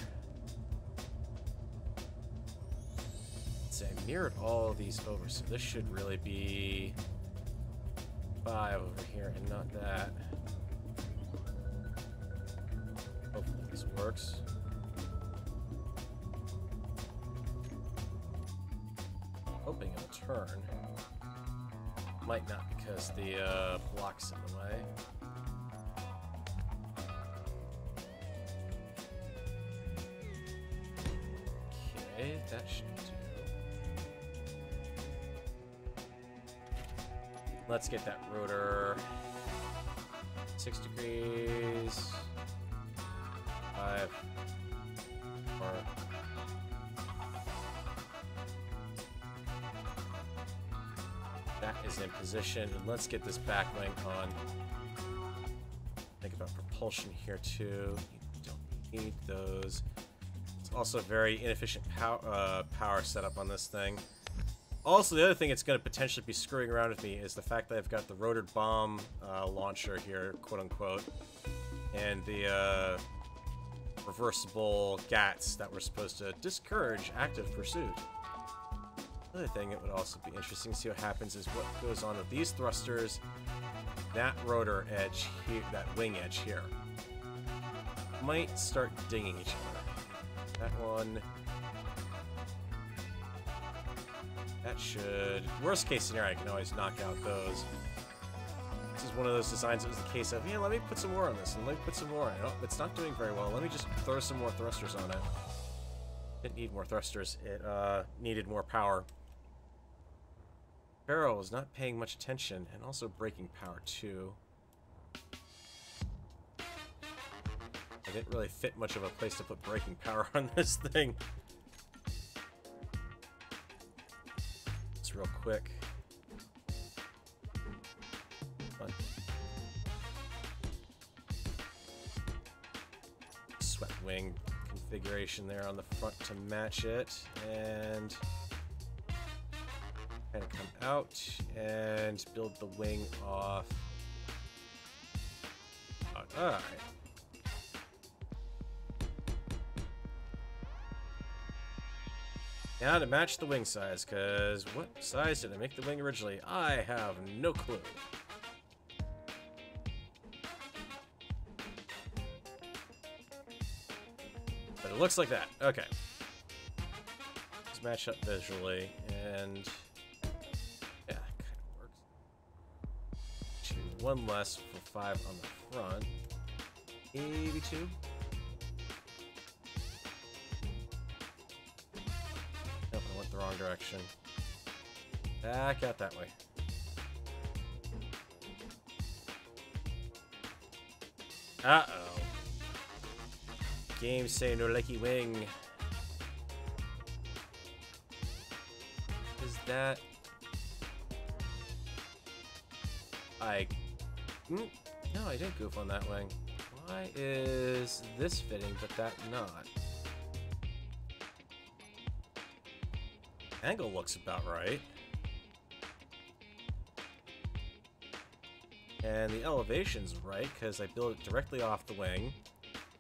I mirrored all of these over, so this should really be 5 over here and not that. Hopefully this works. Hoping it'll turn. Might not because the block's in the way. Okay, that should do. Let's get that rotor 6 degrees, 5, 4. That is in position, and let's get this back wing on. Think about propulsion here too. You don't need those. It's also very inefficient power setup on this thing. Also, the other thing it's going to potentially be screwing around with me is the fact that I've got the rotored bomb launcher here, quote-unquote, and the reversible GATs that were supposed to discourage active pursuit. Another thing that would also be interesting to see what happens is what goes on with these thrusters, that rotor edge here, that wing edge here. Might start dinging each other. That one... That should... Worst case scenario, I can always knock out those. This is one of those designs that was the case of, yeah, let me put some more on this, and let me put some more on it. Oh, it's not doing very well. Let me just throw some more thrusters on it. Didn't need more thrusters. It needed more power. Barrel was not paying much attention, and also braking power, too. I didn't really fit much of a place to put braking power on this thing. Real quick. Fun. Swept wing configuration there on the front to match it, and kind of come out and build the wing off. Alright. Now to match the wing size, because what size did I make the wing originally? I have no clue. But it looks like that. Okay. Let's match up visually, and yeah, it kind of works. Actually, one less for 5 on the front. Maybe 2. Nope, I went the wrong direction. Back out that way. Uh-oh. Game say no likey wing. Is that... No, I didn't goof on that wing. Why is this fitting, but that not? Angle looks about right. And the elevation's right, because I built it directly off the wing.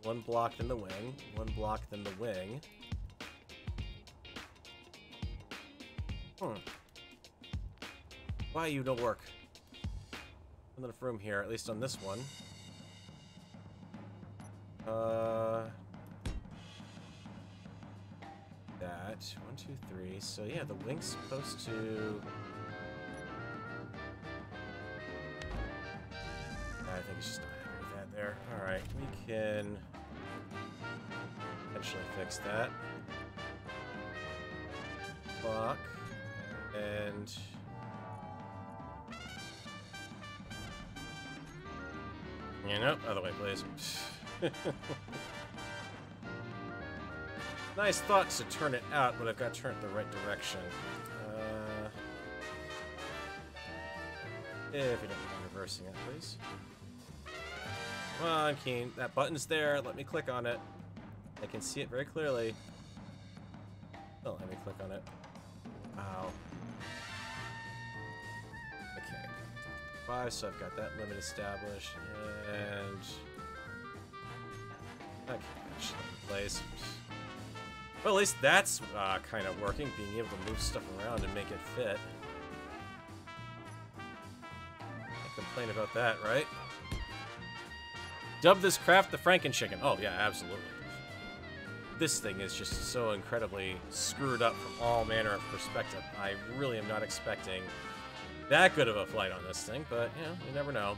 One block, then the wing. One block, then the wing. Why you don't work? Enough room here, at least on this one. That 1, 2, 3. So yeah, the wing's supposed to. I think it's just not happy with that there. All right, we can eventually fix that. Block and. You know, other way, please. Nice thoughts to turn it out, but I've got to turn it the right direction. If you don't mind reversing it, please. Come on, Keen. That button's there. Let me click on it. I can see it very clearly. Oh, let me click on it. Wow. Okay. 5, so I've got that limit established, and okay, that should be in place. Well, at least that's kind of working, being able to move stuff around and make it fit. Can't complain about that, right? Dub this craft the Franken-Chicken. Oh yeah, absolutely. This thing is just so incredibly screwed up from all manner of perspective. I really am not expecting that good of a flight on this thing, but, you know, you never know.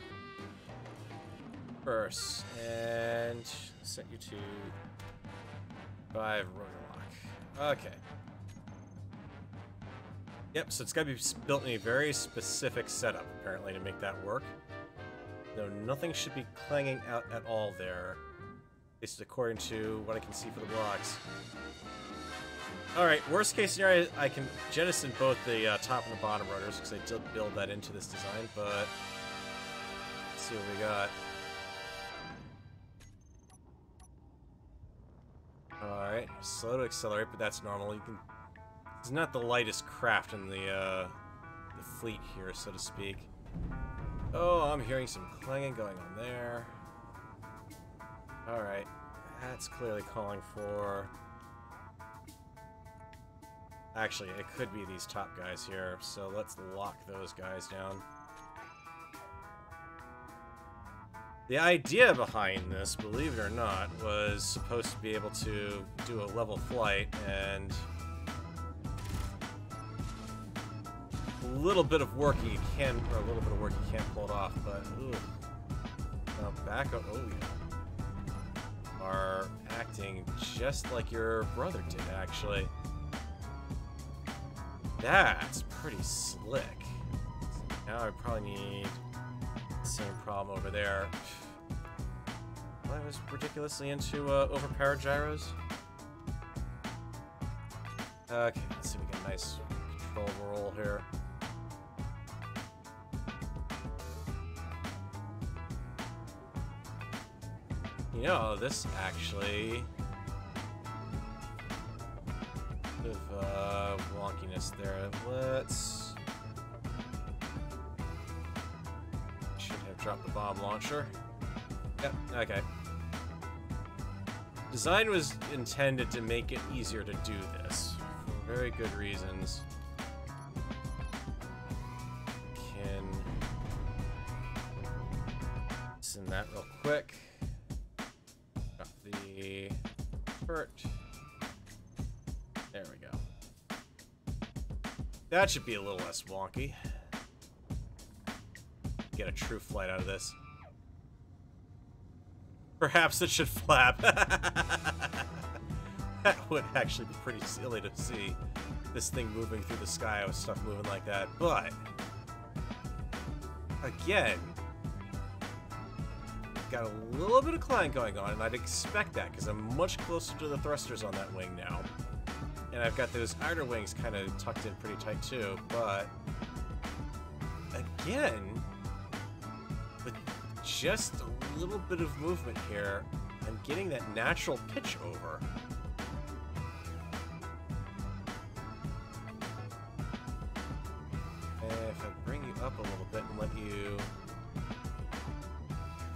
First, and set you to 5 rotor lock. Okay. Yep, so it's got to be built in a very specific setup, apparently, to make that work. Though nothing should be clanging out at all there. At least according to what I can see for the blocks. Alright, worst case scenario, I can jettison both the top and the bottom rotors, because I did build that into this design, but let's see what we got. Alright, slow to accelerate, but that's normal. You can. It's not the lightest craft in the fleet here, so to speak. Oh, I'm hearing some clanging going on there. Alright, that's clearly calling for... Actually, it could be these top guys here, so let's lock those guys down. The idea behind this, believe it or not, was supposed to be able to do a level flight, and a little bit of work you can, or a little bit of work you can't pull it off, but ooh. Now back up, oh yeah. Are acting just like your brother did, actually. That's pretty slick. Now I probably need the same problem over there. I was ridiculously into overpowered gyros. Okay, let's see if we get a nice control roll here. You know, this actually... bit of wonkiness there. Let's... should have dropped the bomb launcher. Yep, okay. Design was intended to make it easier to do this, from for very good reasons. Can send that real quick. Got the hurt. There we go. That should be a little less wonky. Get a true flight out of this. Perhaps it should flap. That would actually be pretty silly to see this thing moving through the sky with stuff moving like that. But again, got a little bit of climb going on, and I'd expect that because I'm much closer to the thrusters on that wing now. And I've got those outer wings kind of tucked in pretty tight too. But again, with just a little bit of movement here, I'm getting that natural pitch over. And if I bring you up a little bit and let you...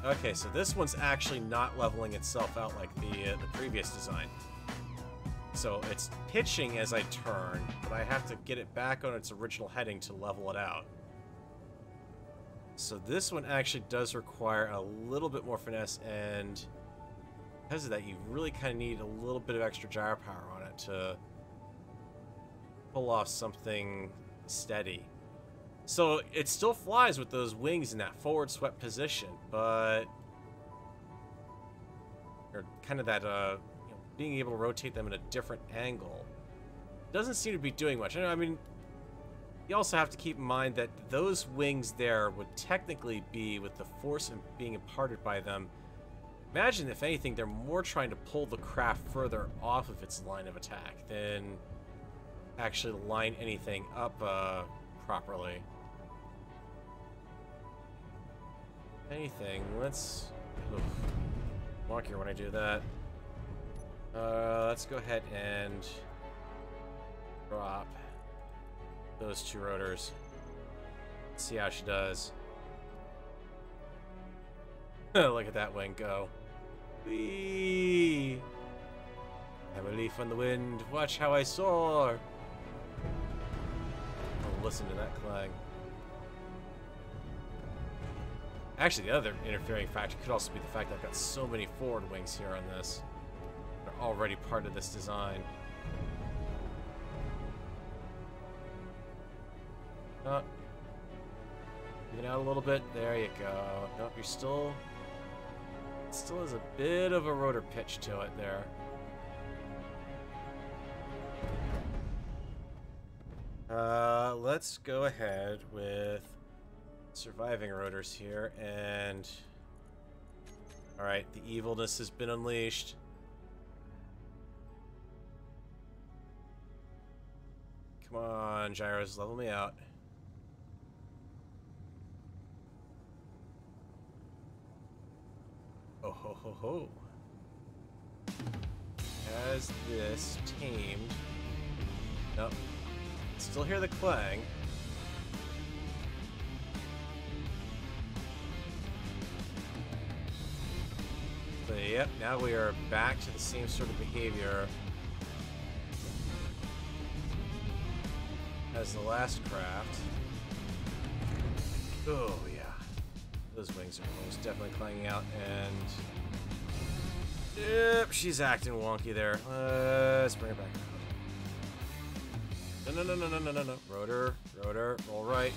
Okay, so this one's actually not leveling itself out like the previous design. So it's pitching as I turn, but I have to get it back on its original heading to level it out. So this one actually does require a little bit more finesse, and because of that, you really kind of need a little bit of extra gyro power on it to pull off something steady. So it still flies with those wings in that forward swept position, but or kind of that being able to rotate them at a different angle doesn't seem to be doing much. I mean, you also have to keep in mind that those wings there would technically be, with the force being imparted by them, imagine if anything they're more trying to pull the craft further off of its line of attack than actually line anything up properly. Anything, let's mark here when I do that. Let's go ahead and drop those two rotors. See how she does. Look at that wing go. Whee! I'm a leaf on the wind. Watch how I soar. Oh, listen to that clang. Actually, the other interfering factor could also be the fact that I've got so many forward wings here on this. They're already part of this design. Oh. Even out a little bit. There you go. Nope, you're still... It still has a bit of a rotor pitch to it there. Let's go ahead with surviving rotors here, and... Alright, the evilness has been unleashed. Come on, gyros, level me out. Oh ho ho ho. Has this tamed? Nope. Still hear the clang. So yep, now we are back to the same sort of behavior as the last craft. Oh yeah. Those wings are most definitely clanging out, and yep, she's acting wonky there. Let's bring her back around. No. Rotor, all right.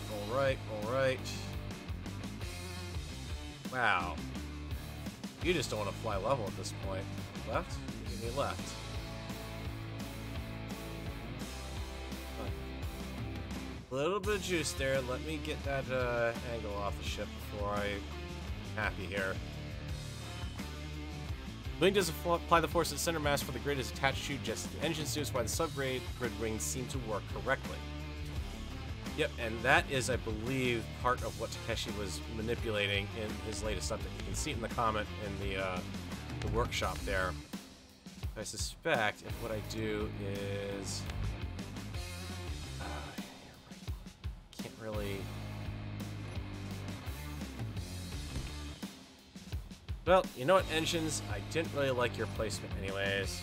Wow. You just don't want to fly level at this point. Left? Give me left. A little bit of juice there. Let me get that angle off the ship before I'm happy here. Wing does apply the force at center mass for the grid is attached to just the engine suits, while the subgrid wings seem to work correctly. Yep, and that is, I believe, part of what Takeshi was manipulating in his latest update. You can see it in the comment in the workshop there. I suspect if what I do is... can't really... Well, you know what, engines? I didn't really like your placement anyways.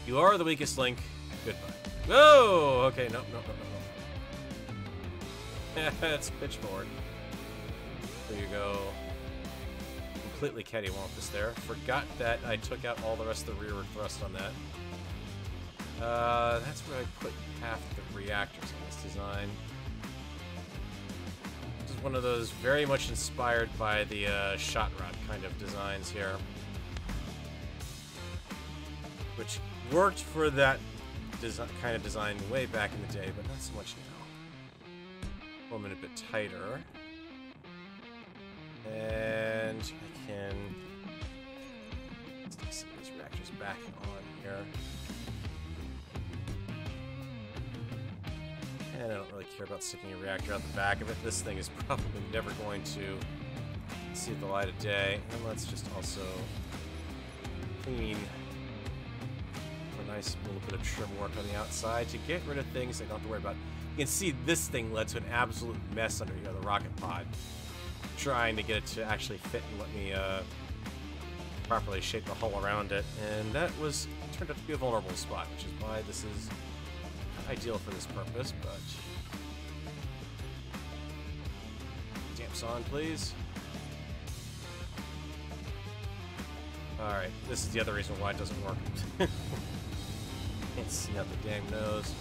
You are the weakest link. Goodbye. Oh, okay, no. It's pitchboard. There you go. Completely cattywampus there. Forgot that I took out all the rest of the rearward thrust on that. That's where I put half the reactors in this design. This is one of those very much inspired by the shot rod kind of designs here. Which worked for that kind of design way back in the day, but not so much now. One minute a bit tighter. And I can stick some of these reactors back on here. And I don't really care about sticking a reactor out the back of it. This thing is probably never going to see the light of day. And let's just also clean a nice little bit of trim work on the outside to get rid of things I don't have to worry about. You can see this thing led to an absolute mess under here, the rocket pod. Trying to get it to actually fit and let me properly shape the hull around it, and that turned out to be a vulnerable spot, which is why this is not ideal for this purpose. But damps on, please. All right, this is the other reason why it doesn't work. Can't see out the dang nose.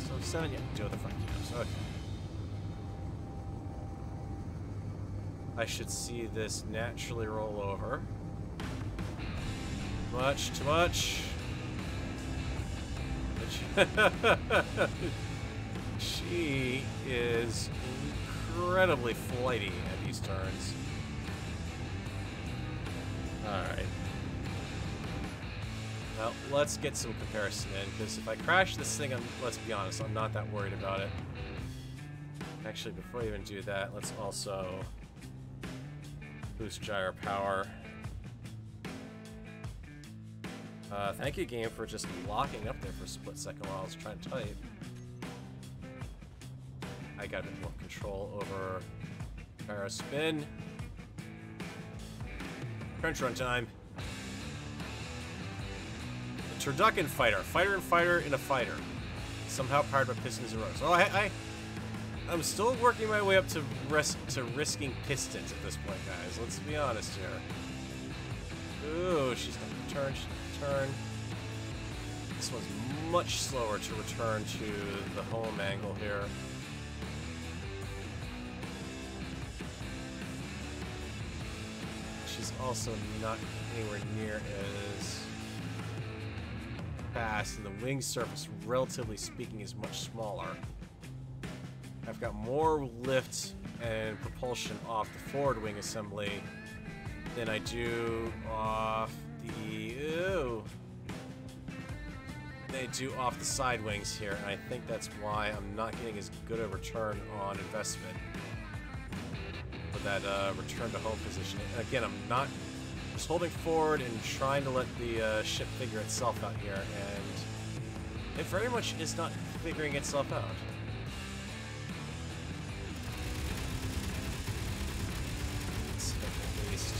So 7, yeah, do with the front cams. Okay. I should see this naturally roll over. Much too much. She is incredibly flighty at these turns. Alright. Well, let's get some comparison in, because if I crash this thing, let's be honest, I'm not that worried about it. Actually, before I even do that, let's also boost gyro power. Thank you, game, for just locking up there for a split second while I was trying to type. I got a bit more control over gyro spin. Crunch run time. The turducken fighter. Fighter and fighter in a fighter. Somehow powered by pistons and rotors. Oh, I'm still working my way up to risking pistons at this point, guys. Let's be honest here. Ooh, she's gonna return. This one's much slower to return to the home angle here. She's also not anywhere near as fast, and the wing surface, relatively speaking, is much smaller. I've got more lift and propulsion off the forward wing assembly than I do off the side wings here, and I think that's why I'm not getting as good a return on investment with that return to home position. And again, I'm not just holding forward and trying to let the ship figure itself out here, and it very much is not figuring itself out. Let's at least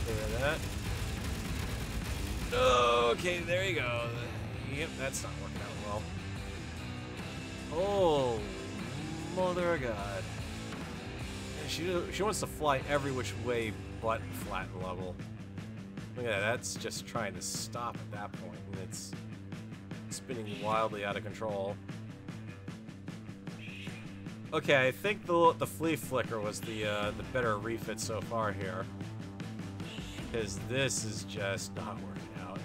clear that. Okay, there you go. Yep, that's not working out well. Oh, mother of God. She wants to fly every which way but flat and level. Look at that, that's just trying to stop at that point, and it's spinning wildly out of control. Okay, I think the flea flicker was the better refit so far here, because this is just not working out.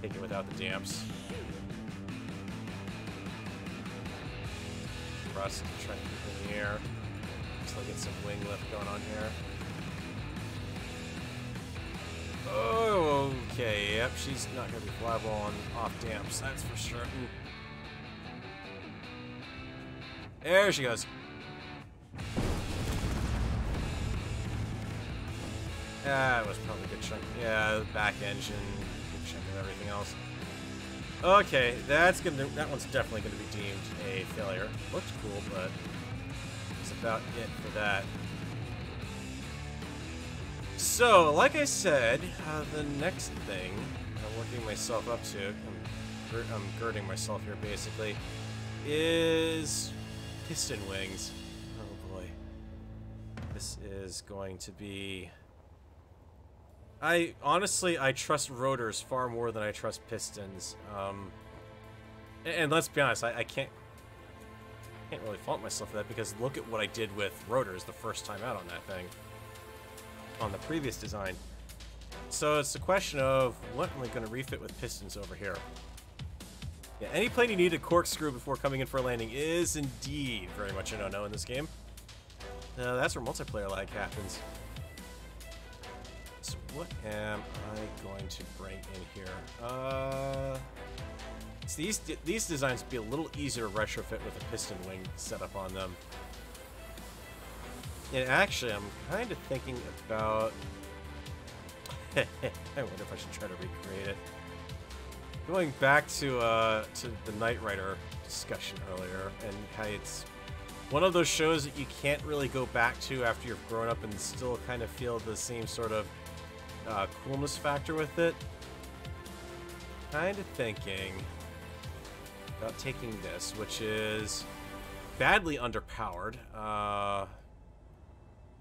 Take it without the damps. Thrust, trying to keep it in the air. Still get some wing lift going on here. Oh, okay, yep, she's not going to be flyable on off damps, that's for sure. There she goes. That was probably a good chunk. Yeah, the back engine, good chunk of everything else. Okay, that one's definitely going to be deemed a failure. Looked cool, but that's about it for that. So, like I said, the next thing I'm working myself up to, I'm girding myself here basically, is piston wings. Oh boy. This is going to be... honestly, I trust rotors far more than I trust pistons. And let's be honest, I can't really fault myself for that, because look at what I did with rotors the first time out on that thing. On the previous design. So it's a question of what am I going to refit with pistons over here. Yeah, any plane you need a corkscrew before coming in for a landing is indeed very much a no-no in this game. That's where multiplayer lag happens. So what am I going to bring in here? So these designs would be a little easier to retrofit with a piston wing setup on them. And actually, I'm kind of thinking about... I wonder if I should try to recreate it. Going back to the Knight Rider discussion earlier, and how it's one of those shows that you can't really go back to after you've grown up and still kind of feel the same sort of coolness factor with it. Kind of thinking about taking this, which is badly underpowered.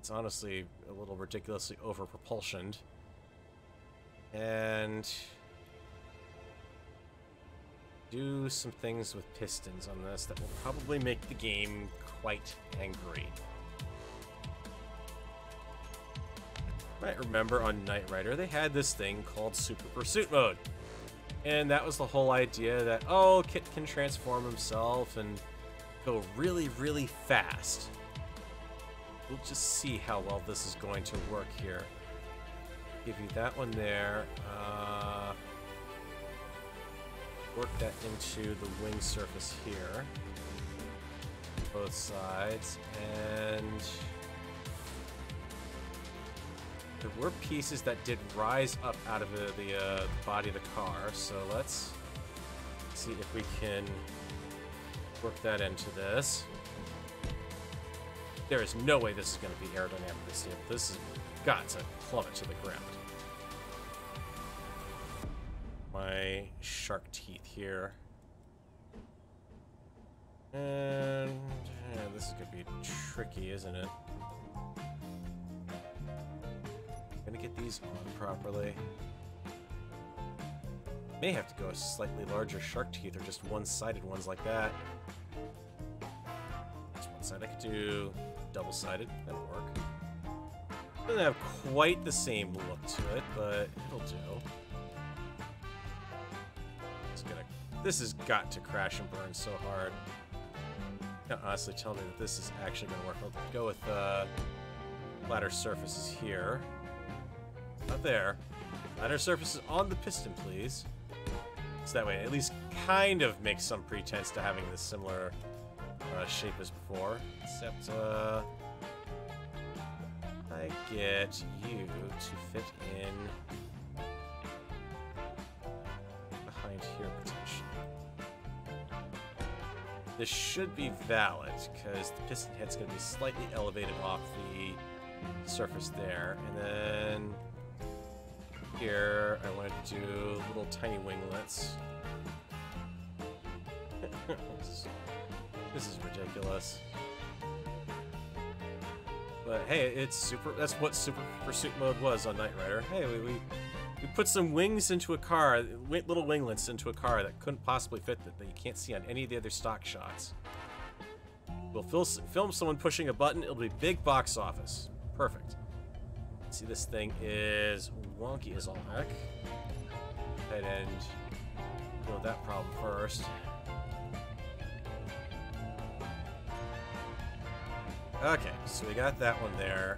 It's honestly a little ridiculously over-propulsioned. And do some things with pistons on this that will probably make the game quite angry. You might remember on Knight Rider, they had this thing called Super Pursuit Mode. And that was the whole idea that, oh, Kit can transform himself and go really, really fast. We'll just see how well this is going to work here. Give you that one there. Work that into the wing surface here. Both sides. And there were pieces that did rise up out of the body of the car. So let's see if we can work that into this. There is no way this is going to be aerodynamically stable. This has got to plummet to the ground. My shark teeth here. And yeah, this is going to be tricky, isn't it? Gonna get these on properly. May have to go a slightly larger shark teeth or just one-sided ones like that. Just one side I could do double-sided, that'll work. Doesn't have quite the same look to it, but it'll do. This has got to crash and burn so hard. Now, honestly, tell me that this is actually going to work. I'll go with flatter surfaces here. Not there. Flatter surfaces on the piston, please. So that way it at least kind of makes some pretense to having this similar shape as before. Except, I get you to fit in behind here potentially. This should be valid, because the piston head's going to be slightly elevated off the surface there. And then here, I wanted to do little tiny winglets. This is ridiculous. But hey, it's super. That's what Super Pursuit Mode was on Knight Rider. Hey, we put some wings into a car, little winglets into a car that couldn't possibly fit that you can't see on any of the other stock shots. We'll film someone pushing a button. It'll be big box office. Perfect. See, this thing is wonky as all heck. Head end. Deal with that problem first. Okay, so we got that one there.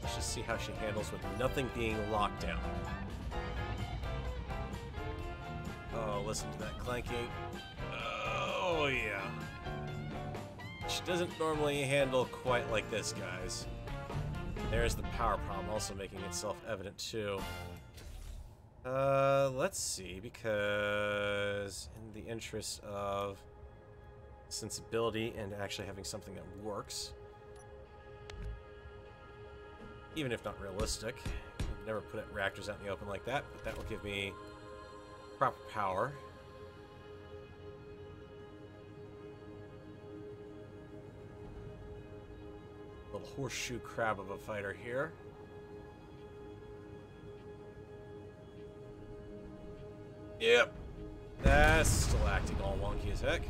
Let's just see how she handles with nothing being locked down. Oh, listen to that clanking. Oh, yeah. She doesn't normally handle quite like this, guys. There's the power problem also making itself evident, too. Let's see, because in the interest of sensibility and actually having something that works, even if not realistic. Never put reactors out in the open like that, but that will give me proper power. Little horseshoe crab of a fighter here. Yep. That's still acting all wonky as heck.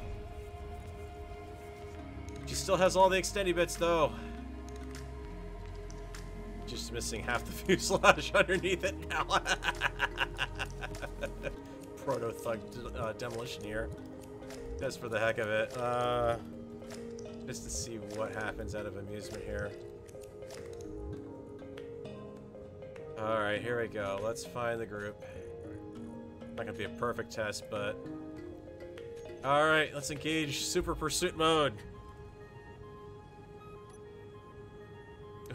She still has all the extendy bits, though. Just missing half the fuselage underneath it now. Proto-thug demolition here. Just for the heck of it. Just to see what happens out of amusement here. Alright, here we go. Let's find the group. Not gonna be a perfect test, but... Alright, let's engage Super Pursuit Mode.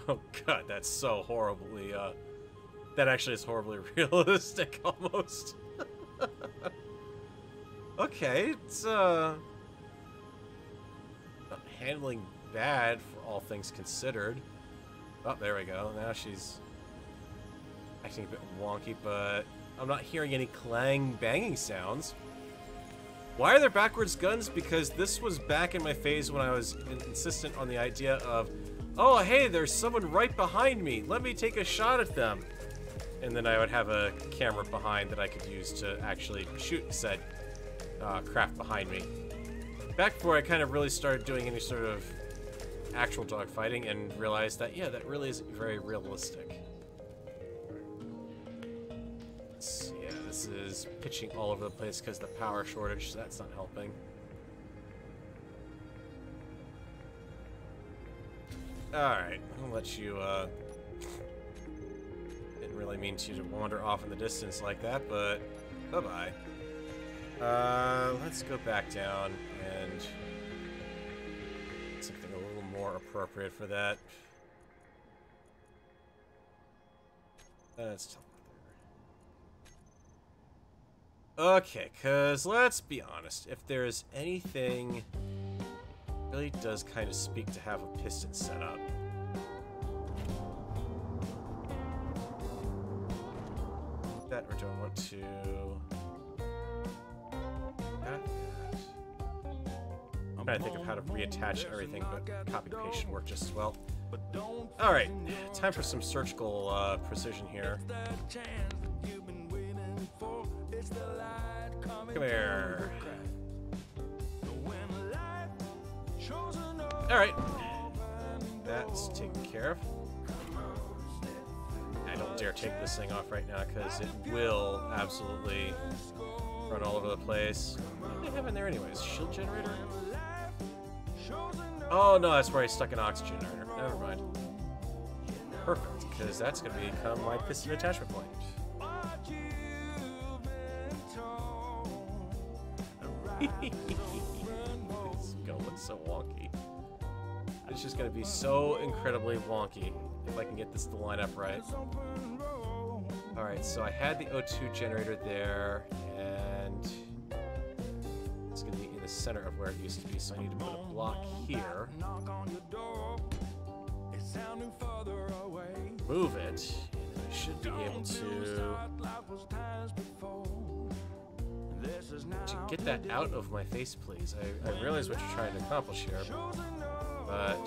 Oh god, that's so horribly, that actually is horribly realistic, almost. Okay, it's, not handling bad, for all things considered. Oh, there we go. Now she's acting a bit wonky, but I'm not hearing any clang banging sounds. Why are there backwards guns? Because this was back in my phase when I was insistent on the idea of, oh, hey, there's someone right behind me. Let me take a shot at them. And then I would have a camera behind that I could use to actually shoot said craft behind me. Back before I kind of really started doing any sort of actual dogfighting and realized that, yeah, that really isn't very realistic. Yeah, this is pitching all over the place because of the power shortage, so that's not helping. Alright, I'll let you, didn't really mean to wander off in the distance like that, but bye-bye. Let's go back down and something a little more appropriate for that. Let's talk there. Okay, because let's be honest, if there's anything really does kind of speak to have a piston set up. That or do I want to I'm trying to think of how to reattach everything, but copy paste should work just as well. Alright, time for some surgical precision here. Come here. Alright. That's taken care of. I don't dare take this thing off right now because it will absolutely run all over the place. What do they have in there anyways? Shield generator? Oh no, that's where I stuck an oxygen generator. Never mind. Perfect, because that's going to become my piston attachment point. It's going to look so wonky. It's just going to be so incredibly wonky if I can get this to line up right. Alright, so I had the O2 generator there, and it's going to be in the center of where it used to be, so I need to put a block here. Move it, and I should be able to get that out of my face, please. I realize what you're trying to accomplish here, but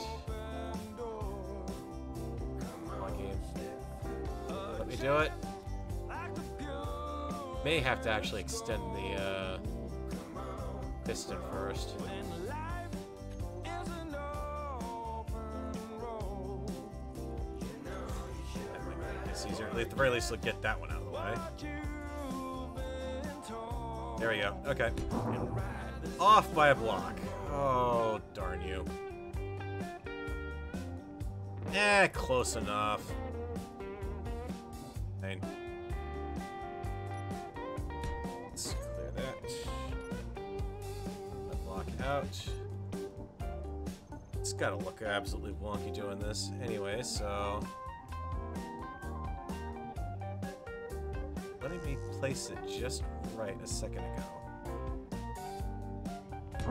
come on, game. Let me do it. May have to actually extend the piston first. That might make this easier. At the very least, we'll get that one out of the way. There we go. Okay. Off by a block. Oh, darn you. Eh, close enough. Fine. Let's clear that. That block out. It's gotta look absolutely wonky doing this anyway, so... letting me place it just right a second ago.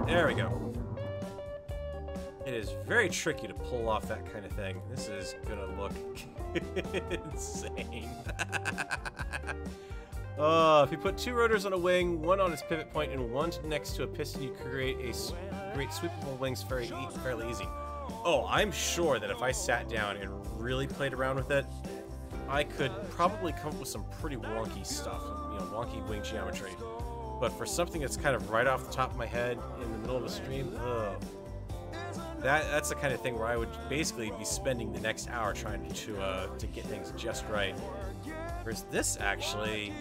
There we go. It is very tricky to pull off that kind of thing. This is gonna look insane. If you put 2 rotors on a wing, one on its pivot point and one next to a piston, you create great sweepable wings fairly easy. Oh, I'm sure that if I sat down and really played around with it, I could probably come up with some pretty wonky stuff, you know, wonky wing geometry. But for something that's kind of right off the top of my head in the middle of a stream, that's the kind of thing where I would basically be spending the next hour trying to get things just right. Whereas this actually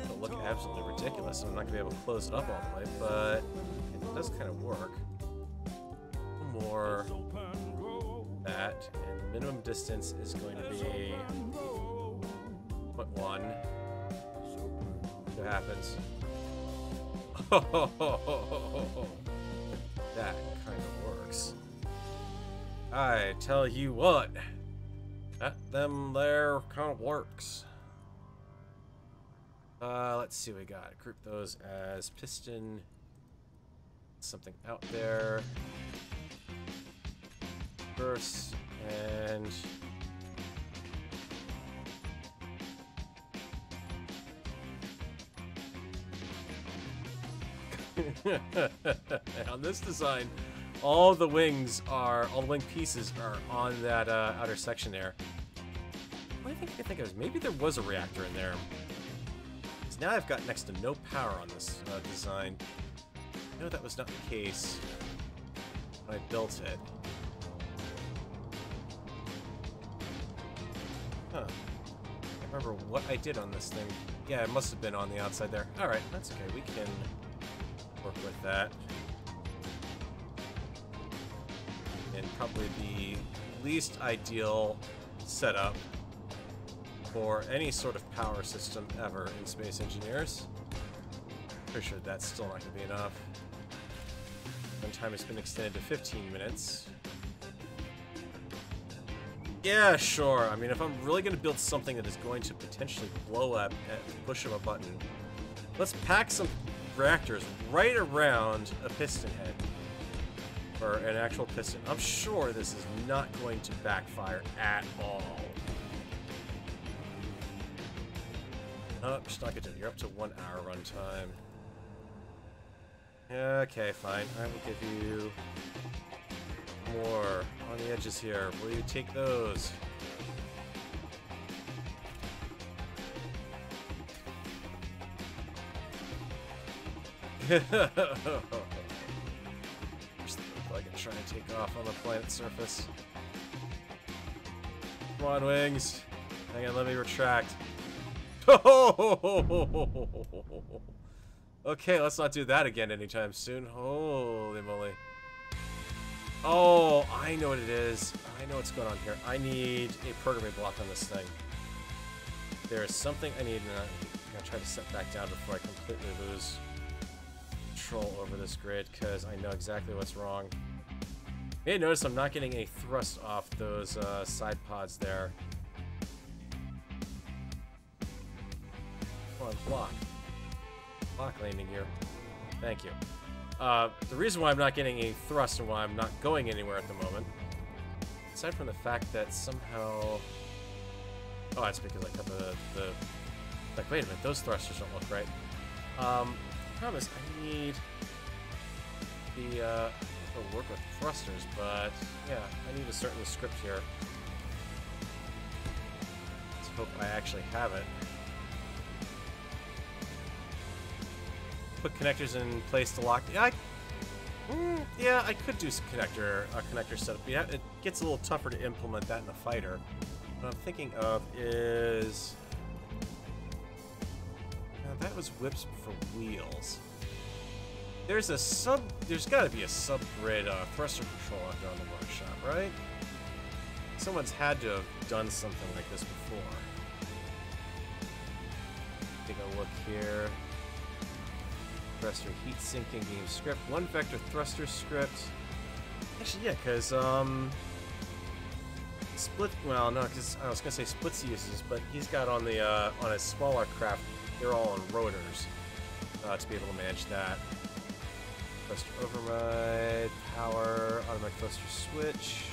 will look absolutely ridiculous, and I'm not gonna be able to close it up all the way, but it does kind of work. More that, and the minimum distance is going to be 0.1. What happens? That kind of works. I tell you what, that them there kind of works. Let's see what we got. Group those as piston. Something out there. First, and on this design, all the wing pieces are on that outer section there. What I think of is maybe there was a reactor in there. Because now I've got next to no power on this design. I know that was not the case when I built it. Huh. I can't remember what I did on this thing. Yeah, it must have been on the outside there. Alright, that's okay. We can work with that. And probably the least ideal setup for any sort of power system ever in Space Engineers. Pretty sure that's still not going to be enough. Runtime has been extended to 15 minutes. Yeah, sure. I mean, if I'm really going to build something that is going to potentially blow up at the push of a button, let's pack some reactors right around a piston head. Or an actual piston. I'm sure this is not going to backfire at all. Oh, just not good. You're up to 1 hour runtime. Okay, fine. I will give you more on the edges here. Will you take those? Just look like I'm trying to take off on the planet's surface. Come on, wings. Hang on, let me retract. Okay, let's not do that again anytime soon. Holy moly. Oh, I know what it is. I know what's going on here. I need a programming block on this thing. There is something I need, and I'm going to try to set back down before I completely lose control over this grid, because I know exactly what's wrong. You may notice I'm not getting any thrust off those side pods there. Come on, block. Block landing here. Thank you. The reason why I'm not getting any thrust and why I'm not going anywhere at the moment, aside from the fact that somehow... Oh, that's because I cut the... Like, wait a minute, those thrusters don't look right. Problem is, I need the... to work with thrusters, but yeah, I need to start the script here. Let's hope I actually have it. Put connectors in place to lock. Yeah, I could do some connector setup. Yeah, it gets a little tougher to implement that in a fighter. What I'm thinking of is that was whips for wheels. There's got to be a subgrid thruster control out there on the workshop, right? Someone's had to have done something like this before. Take a look here. Thruster heat sinking game script. One vector thruster script. Actually, yeah, because split. Well, no, because I was gonna say splits uses, but he's got on the on his smaller craft. They're all on rotors to be able to manage that. thruster override, power, automatic thruster switch.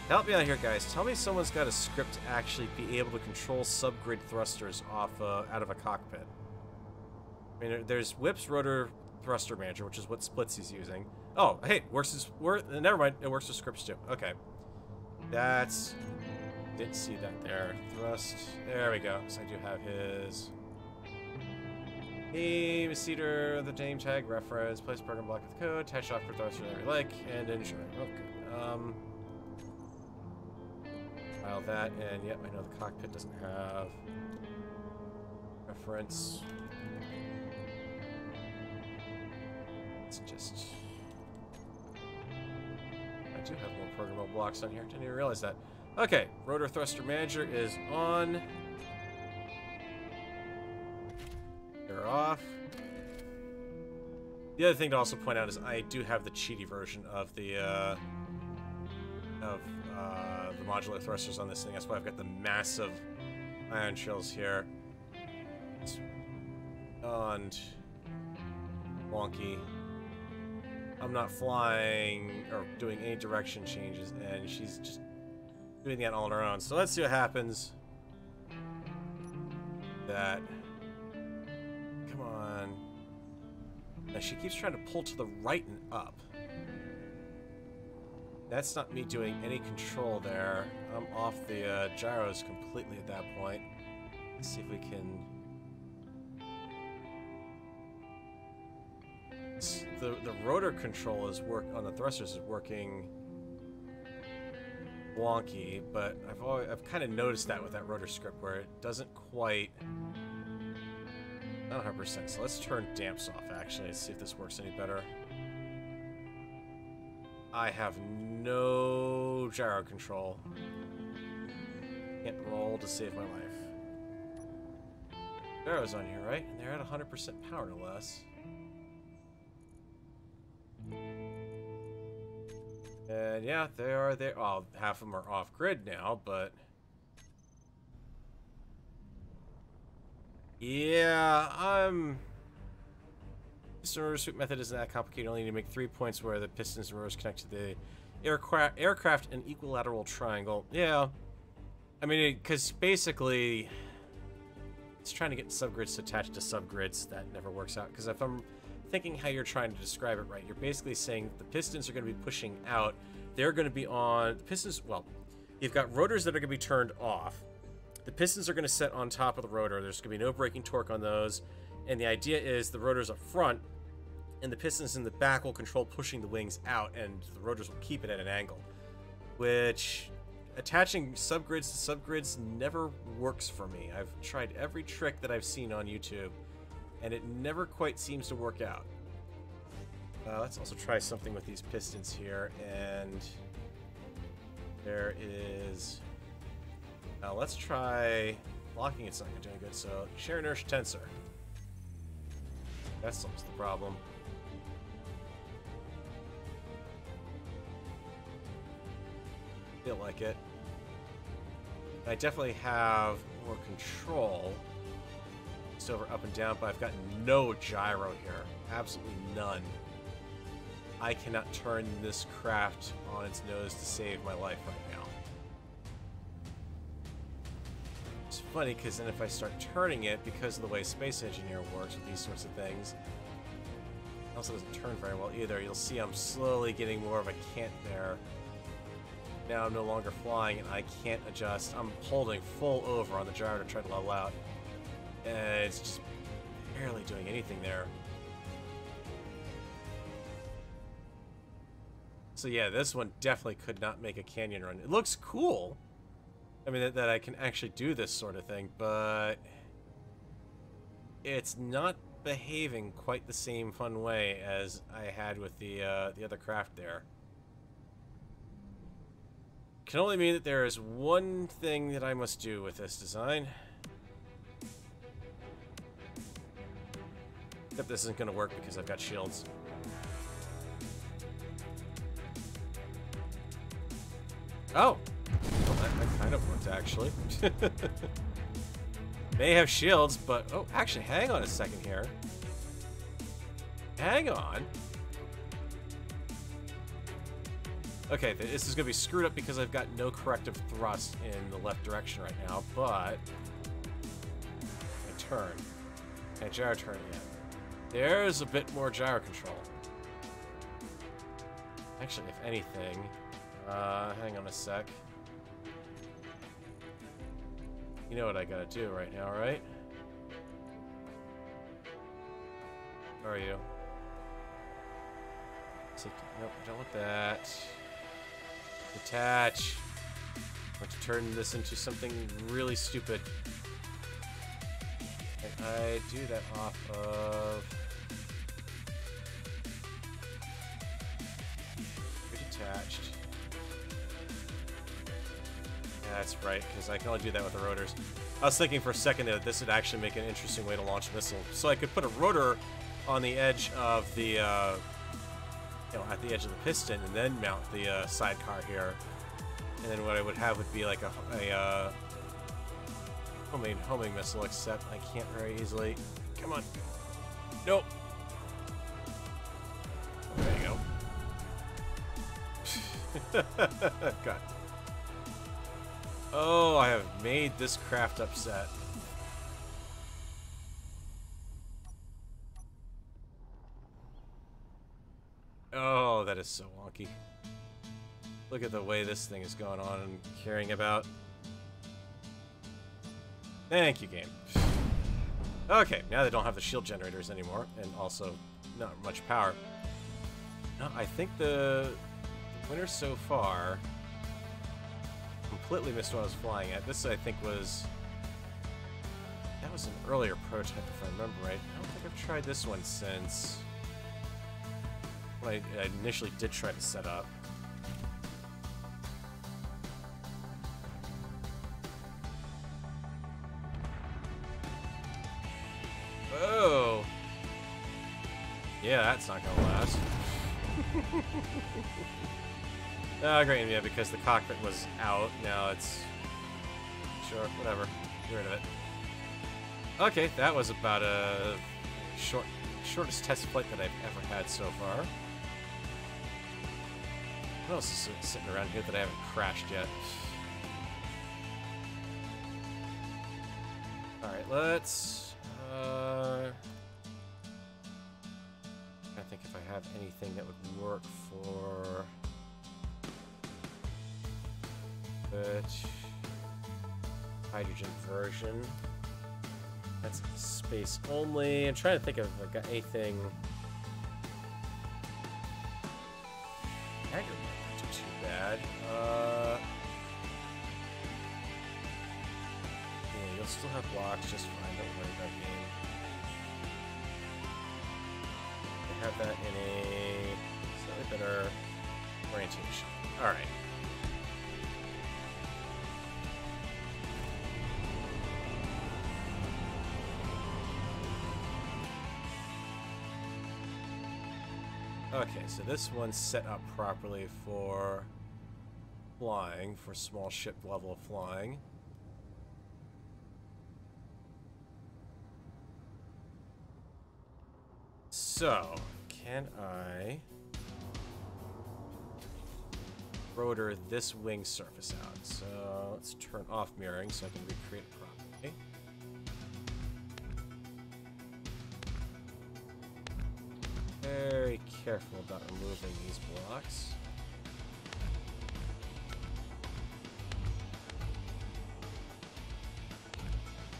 Help me out here, guys. Tell me someone's got a script to actually be able to control subgrid thrusters off out of a cockpit. I mean, there's Whip's rotor thruster manager, which is what Splitsy's using. Oh, hey, never mind. It works with scripts too. Okay, that's didn't see that there. Thrust. There we go. So I do have his. Name, Cedar, the name tag, reference, place program block with code, attach off for thruster that we like, and ensure. Okay. File that, and yep, I know the cockpit doesn't have reference. It's just... I do have more programmable blocks on here. Didn't even realize that. Okay, rotor thruster manager is on. They're off. The other thing to also point out is I do have the cheaty version of the modular thrusters on this thing. That's why I've got the massive ion shells here. It's beyond wonky. I'm not flying or doing any direction changes, and she's just doing that all on her own. So let's see what happens. That. Come on. Now she keeps trying to pull to the right and up. That's not me doing any control there. I'm off the gyros completely at that point. Let's see if we can... The rotor control is on the thrusters is working wonky, but I've kind of noticed that with that rotor script where it doesn't quite... Not 100%. So let's turn damps off actually and see if this works any better. I have no gyro control. Can't roll to save my life. Gyro's on here, right? And they're at 100% power, no less. And yeah, they are there. Well, half of them are off grid now, but yeah, Piston rotor sweep method isn't that complicated. You only need to make 3 points where the pistons and rotors connect to the aircraft in equilateral triangle. Yeah, I mean, because basically it's trying to get subgrids to attach to subgrids. That never works out. Because if I'm thinking how you're trying to describe it right, you're basically saying the pistons are going to be pushing out. They're going to be on the pistons. Well, you've got rotors that are going to be turned off. The pistons are going to sit on top of the rotor. There's going to be no braking torque on those. And the idea is the rotors up front and the pistons in the back will control pushing the wings out, and the rotors will keep it at an angle. Which, attaching subgrids to subgrids never works for me. I've tried every trick that I've seen on YouTube, and it never quite seems to work out. Let's also try something with these pistons here, and there is... let's try locking. It's not doing good, so shear inertia tensor. That solves the problem. Feel like it. I definitely have more control. It's over up and down, but I've got no gyro here. Absolutely none. I cannot turn this craft on its nose to save my life right now. It's funny, because then if I start turning it, because of the way Space Engineer works with these sorts of things, it also doesn't turn very well either. You'll see I'm slowly getting more of a cant there. Now I'm no longer flying, and I can't adjust. I'm holding full over on the gyro to try to level out, and it's just barely doing anything there. So yeah, this one definitely could not make a canyon run. It looks cool. I mean, that I can actually do this sort of thing, but it's not behaving quite the same fun way as I had with the other craft there. Can only mean that there is one thing that I must do with this design. Except this isn't going to work because I've got shields. Oh! Well, that kind of worked, actually. May have shields, but... Oh, actually, hang on a second here. Hang on. Okay, this is going to be screwed up because I've got no corrective thrust in the left direction right now, but... I turn. Can't gyro turn yet. There's a bit more gyro control. Actually, if anything... hang on a sec. You know what I gotta do right now, right? Where are you? Safety. Nope, I don't want that. Detach. I want to turn this into something really stupid. And I do that off of... Detached. Yeah, that's right, because I can only do that with the rotors. I was thinking for a second that this would actually make an interesting way to launch a missile. So I could put a rotor on the edge of the, you know, at the edge of the piston, and then mount the sidecar here. And then what I would have would be like a homing missile, except I can't very easily. Come on. Nope. There you go. God. Oh, I have made this craft upset. Oh, that is so wonky. Look at the way this thing is going on and caring about. Thank you, game. Okay, now they don't have the shield generators anymore, and also not much power. No, I think the winner so far completely missed what I was flying at. This, I think, was... That was an earlier prototype, if I remember right. I don't think I've tried this one since... when I initially did try to set up. Oh! Yeah, that's not gonna last. Great, yeah, because the cockpit was out. Now it's... Sure, whatever. Get rid of it. Okay, that was about a shortest test flight that I've ever had so far. What else is sitting around here that I haven't crashed yet? Alright, let's... I think if I have anything that would work for... But... hydrogen version. That's space only. I'm trying to think if I've got anything... Aggregate not too bad. Yeah, you'll still have blocks just fine. Don't worry about game. I have that in a slightly better orientation. Alright. Okay, so this one's set up properly for flying, for small ship level of flying. So, can I rotor this wing surface out? So, let's turn off mirroring so I can recreate it properly. Very careful about removing these blocks.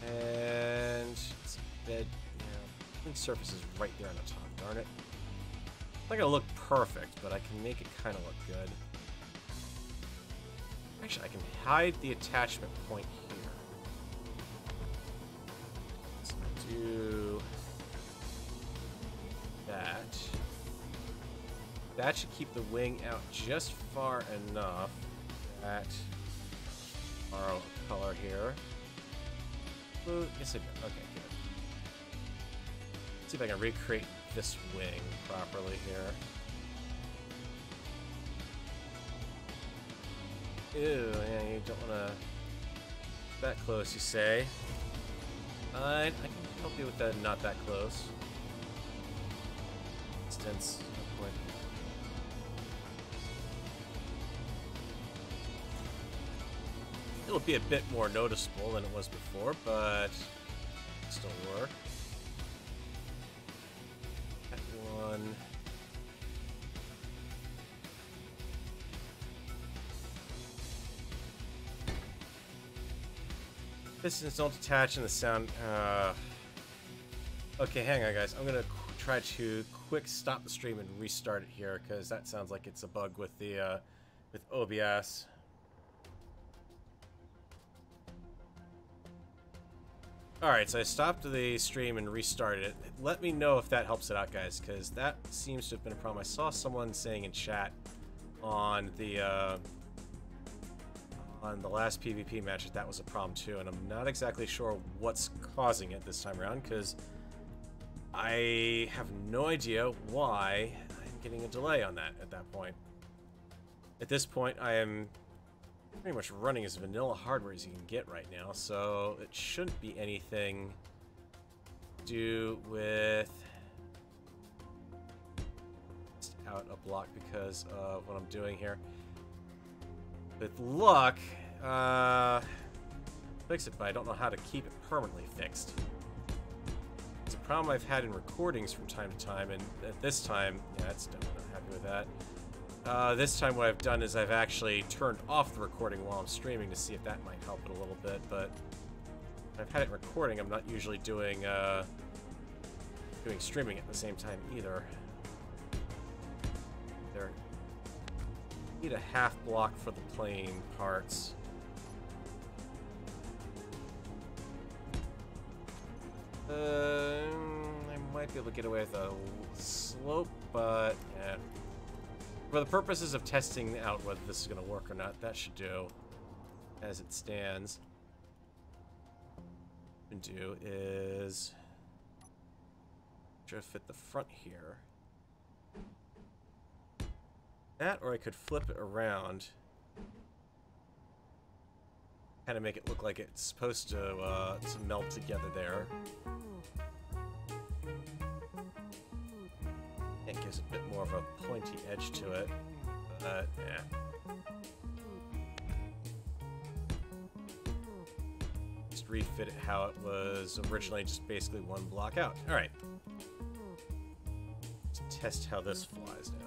And it's bed, the surface is right there on the top, darn it. It's not gonna look perfect, but I can make it kind of look good. Actually, I can hide the attachment point here. So I do that. That should keep the wing out just far enough that borrow color here. Ooh, yes, I did. Okay, good. Let's see if I can recreate this wing properly here. Ew, yeah, you don't want to... that close, you say. I can help you with that, not that close. Distance. Oh boy. It'll be a bit more noticeable than it was before, but still work. That one. Pistons don't detach in the sound. Okay, hang on, guys. I'm gonna try to quick stop the stream and restart it here because that sounds like it's a bug with the with OBS. Alright, so I stopped the stream and restarted it. Let me know if that helps it out, guys, because that seems to have been a problem. I saw someone saying in chat on the last PvP match that was a problem too, and I'm not exactly sure what's causing it this time around, because I have no idea why I'm getting a delay on that at that point. At this point, I am pretty much running as vanilla hardware as you can get right now, so it shouldn't be anything to do with just out a block because of what I'm doing here. With luck, fix it, but I don't know how to keep it permanently fixed. It's a problem I've had in recordings from time to time, and at this time, yeah, that's done. I'm not happy with that. This time what I've done is I've actually turned off the recording while I'm streaming to see if that might help it a little bit, but when I've had it recording, I'm not usually doing streaming at the same time either. There. Need a half block for the plane parts. I might be able to get away with a slope, but yeah. For the purposes of testing out whether this is going to work or not, that should do as it stands. What we can do is try to fit the front here. That, or I could flip it around. Kind of make it look like it's supposed to melt together there. It gives a bit more of a pointy edge to it, but yeah. Just refit it how it was originally, just basically one block out. Alright. Let's test how this flies now.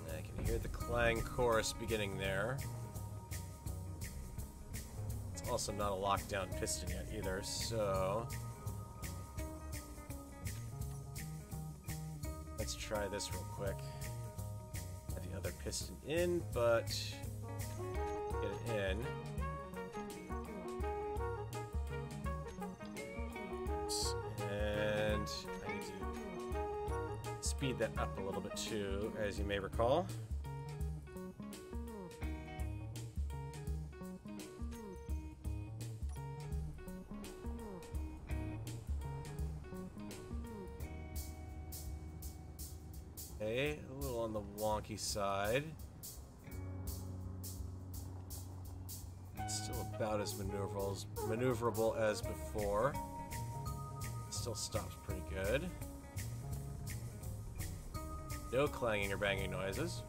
I can hear the clang chorus beginning there. Also not a lockdown piston yet either, so let's try this real quick. Get the other piston in, but get it in. Oops. And I need to speed that up a little bit too, as you may recall. A little on the wonky side. Still about as maneuverable as before. Still stops pretty good. No clanging or banging noises.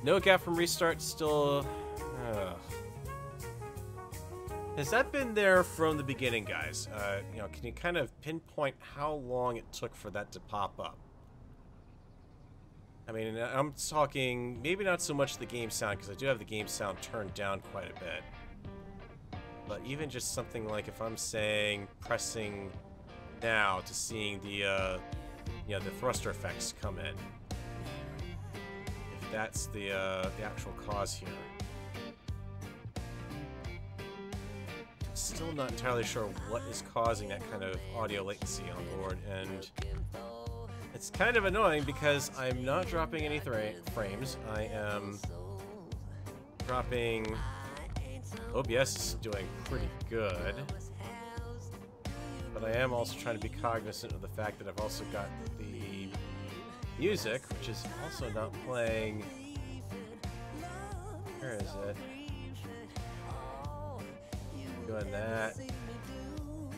No gap from restart, still... Has that been there from the beginning, guys? You know, can you kind of pinpoint how long it took for that to pop up? I mean, I'm talking maybe not so much the game sound, because I do have the game sound turned down quite a bit. But even just something like if I'm saying pressing now to seeing the, you know, the thruster effects come in. If that's the actual cause here. Still not entirely sure what is causing that kind of audio latency on board, and it's kind of annoying because I'm not dropping any frames. I am dropping... OBS is doing pretty good, but I am also trying to be cognizant of the fact that I've also got the music, which is also not playing. Where is it? Doing that.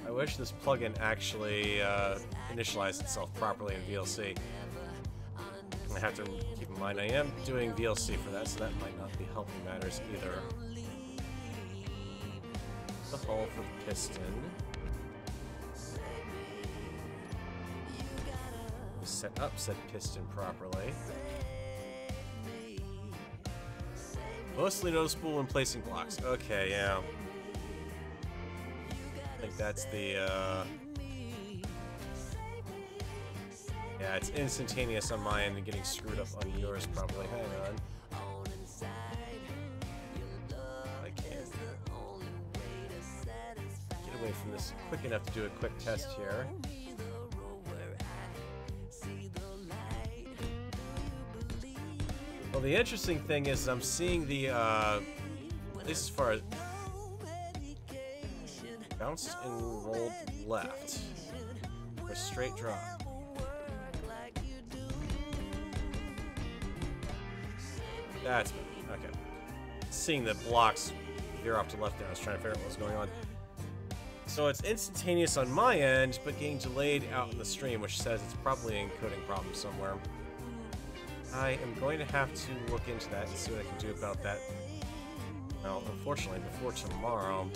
I wish this plugin actually initialized itself properly in VLC. I have to keep in mind I am doing VLC for that, so that might not be helping matters either. The hole for the piston. Set up said piston properly. Mostly noticeable when placing blocks. Okay, yeah. I think that's the, yeah, it's instantaneous on my end and getting screwed up on yours probably. Hang on. I can't get away from this quick enough to do a quick test here. Well, the interesting thing is I'm seeing the, at least as far as bounced and rolled left for a straight drop. That's okay. Seeing the blocks veer off to left there, I was trying to figure out what was going on. So it's instantaneous on my end, but getting delayed out in the stream, which says it's probably an encoding problem somewhere. I am going to have to look into that and see what I can do about that. Well, unfortunately, before tomorrow.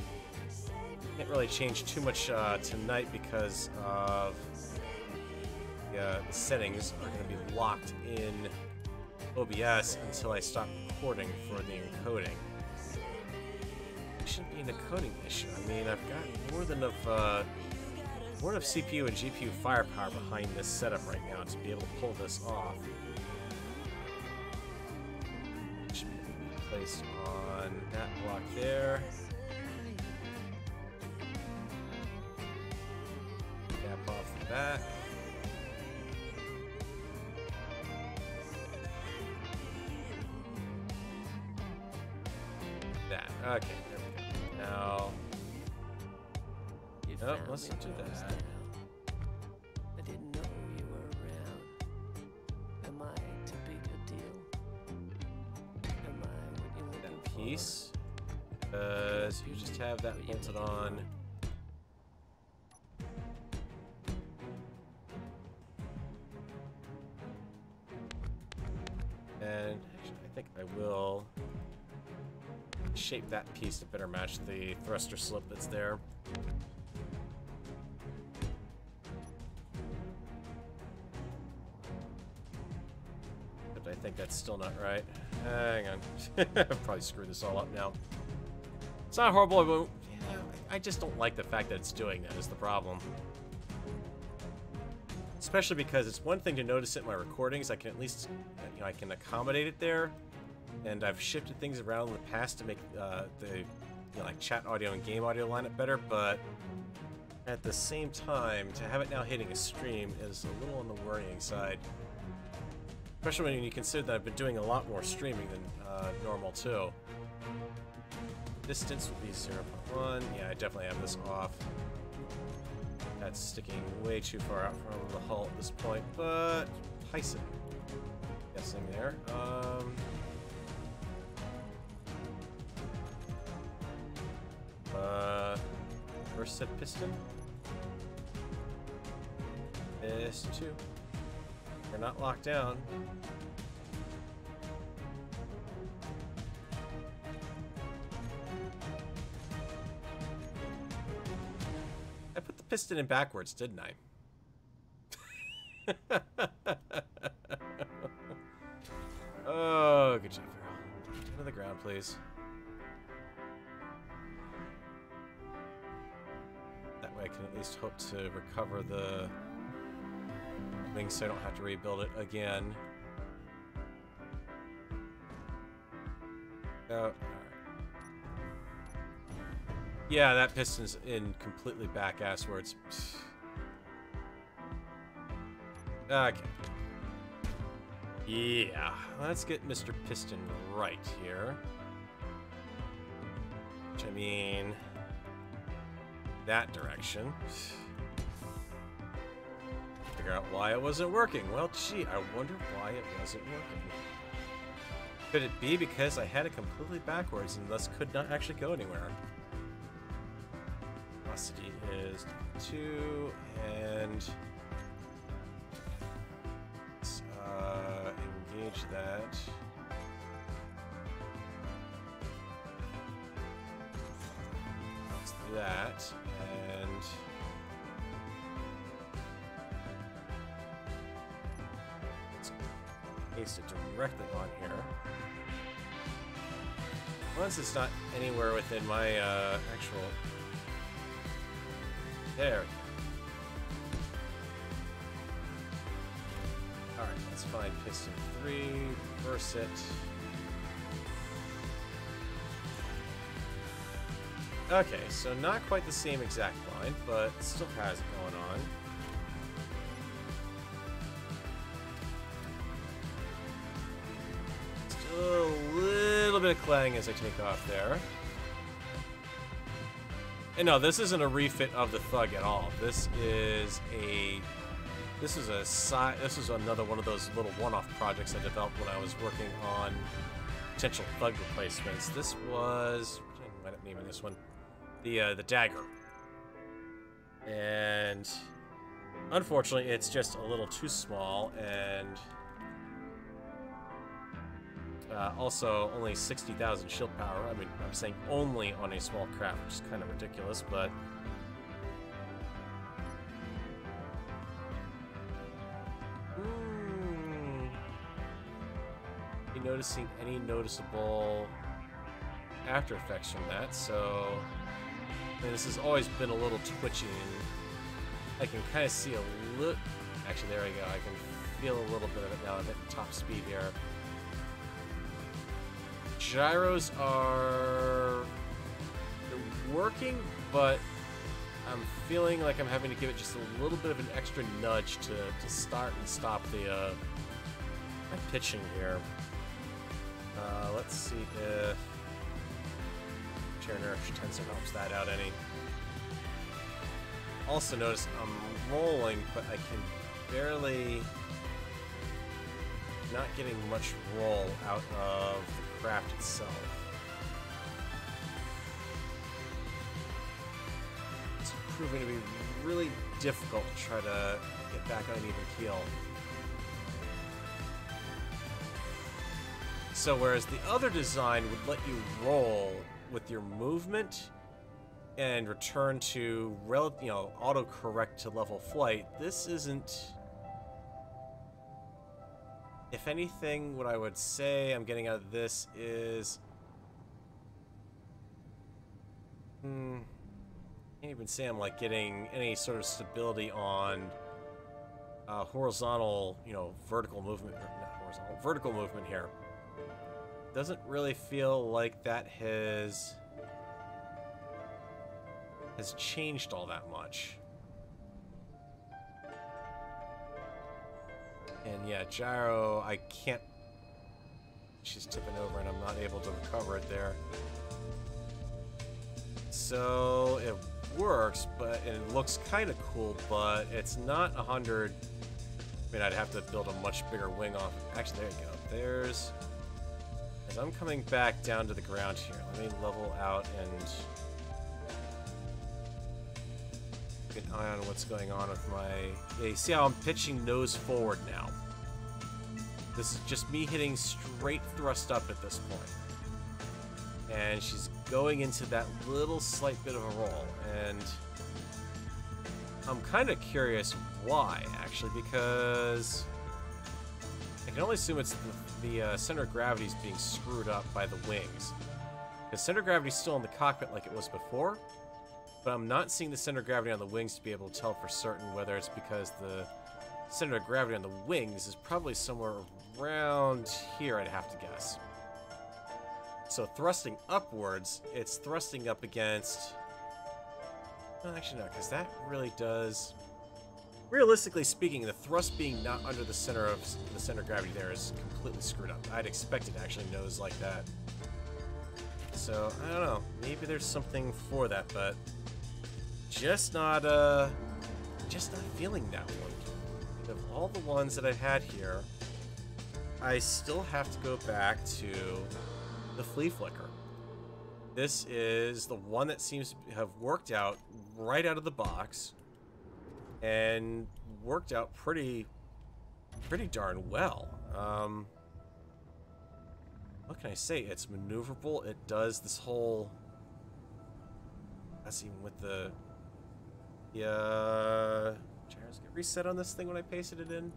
Can't really change too much tonight because of the settings are going to be locked in OBS until I stop recording for the encoding. It shouldn't be an encoding issue. I mean, I've got more than enough CPU and GPU firepower behind this setup right now to be able to pull this off. Should be placed on that block there. Cap off the back. That. Okay, there we go. Now. Oh, let's do that. I didn't know you were around. Am I too big a deal? Am I what you're looking That piece. Because you just have that bolted on. And actually, I think I will shape that piece to better match the thruster slip that's there. But I think that's still not right. Hang on. I've probably screwed this all up now. It's not horrible, but yeah, I just don't like the fact that it's doing that is the problem. Especially because it's one thing to notice it in my recordings. I can at least, you know, I can accommodate it there. And I've shifted things around in the past to make the like chat audio and game audio line up better, but at the same time, to have it now hitting a stream is a little on the worrying side. Especially when you consider that I've been doing a lot more streaming than normal too. Distance would be 0.1. Yeah, I definitely have this off. That's sticking way too far out from the hull at this point, but Python. Guessing there. First set piston. Piston 2. They're not locked down. I put the piston in backwards, didn't I? Oh, good job, Farrell. To the ground, please. That way I can at least hope to recover the wings so I don't have to rebuild it again. Oh, alright. Yeah, that piston's in completely back asswards. Okay. Yeah, let's get Mr. Piston right here. Which I mean, that direction. figure out why it wasn't working. Well, gee, I wonder why it wasn't working. Could it be because I had it completely backwards and thus could not actually go anywhere? Velocity is 2, and let's engage that. Let's do that, and let's paste it directly on here. Once it's not anywhere within my actual... There. Alright, let's find piston 3, reverse it. Okay, so not quite the same exact line, but still has it going on. Still a little bit of clanging as I take off there. And no, this isn't a refit of the Thug at all. This is another one of those little one-off projects I developed when I was working on potential Thug replacements. This was, I might up naming this one, the Dagger. And unfortunately, it's just a little too small, and also only 60,000 shield power. I mean, I'm saying only on a small craft, which is kind of ridiculous, but... Are you noticing any noticeable after effects from that? So, I mean, this has always been a little twitchy, and I can kind of see a little... Actually, there we go. I can feel a little bit of it now. I'm at top speed here. Gyros are working, but I'm feeling like I'm having to give it just a little bit of an extra nudge to start and stop the my pitching here. Let's see if chair nourish tensor helps that out any. Also notice I'm rolling, but I can barely not getting much roll out of the craft itself. It's proving to be really difficult to try to get back on an even keel. So whereas the other design would let you roll with your movement and return to auto-correct to level flight, this isn't... If anything, what I would say I'm getting out of this is... can't even say I'm like getting any sort of stability on horizontal, vertical movement, or not horizontal, vertical movement here. Doesn't really feel like that has changed all that much. And yeah, gyro, I can't... She's tipping over and I'm not able to recover it there. So it works, but and it looks kind of cool, but it's not 100. I mean, I'd have to build a much bigger wing off. Actually, there you go. There's... As I'm coming back down to the ground here, let me level out and keep an eye on what's going on with my... Yeah, you see how I'm pitching nose forward now? This is just me hitting straight thrust up at this point. And she's going into that little slight bit of a roll, and I'm kind of curious why, actually, because I can only assume it's the center of gravity is being screwed up by the wings. The center of gravity is still in the cockpit like it was before, but I'm not seeing the center of gravity on the wings to be able to tell for certain whether it's because the center of gravity on the wings is probably somewhere around here, I'd have to guess. So thrusting upwards, it's thrusting up against... Well, actually, no, because that really does... Realistically speaking, the thrust being not under the center of gravity there is completely screwed up. I'd expect it to actually nose like that. So, I don't know. Maybe there's something for that, but just not feeling that one. of all the ones that I've had here, I still have to go back to the flea flicker. This is the one that seems to have worked out right out of the box and worked out pretty darn well. What can I say? It's maneuverable. It does this whole... That's even with the... gyros get reset on this thing when I pasted it in.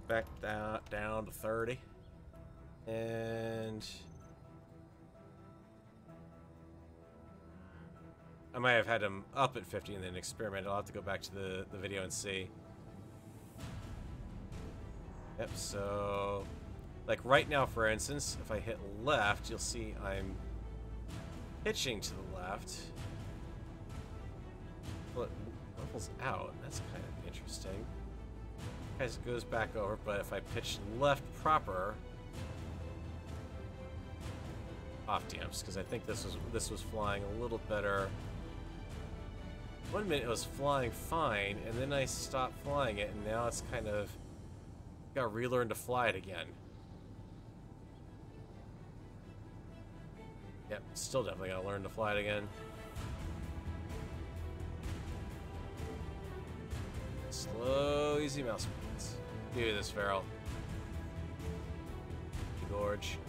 Back down to 30. And... I might have had him up at 50 and then experiment. I'll have to go back to the video and see. Yep, so... Like right now, for instance, if I hit left, you'll see I'm pitching to the left. Well, it levels out. That's kind of interesting. As it goes back over, but if I pitch left proper... Off damps, because I think this was flying a little better. 1 minute it was flying fine, and then I stopped flying it, and now it's kind of got to relearn to fly it again. Yep, still definitely got to learn to fly it again. Slow, easy mouse movements. Do this, Feral. Gorge.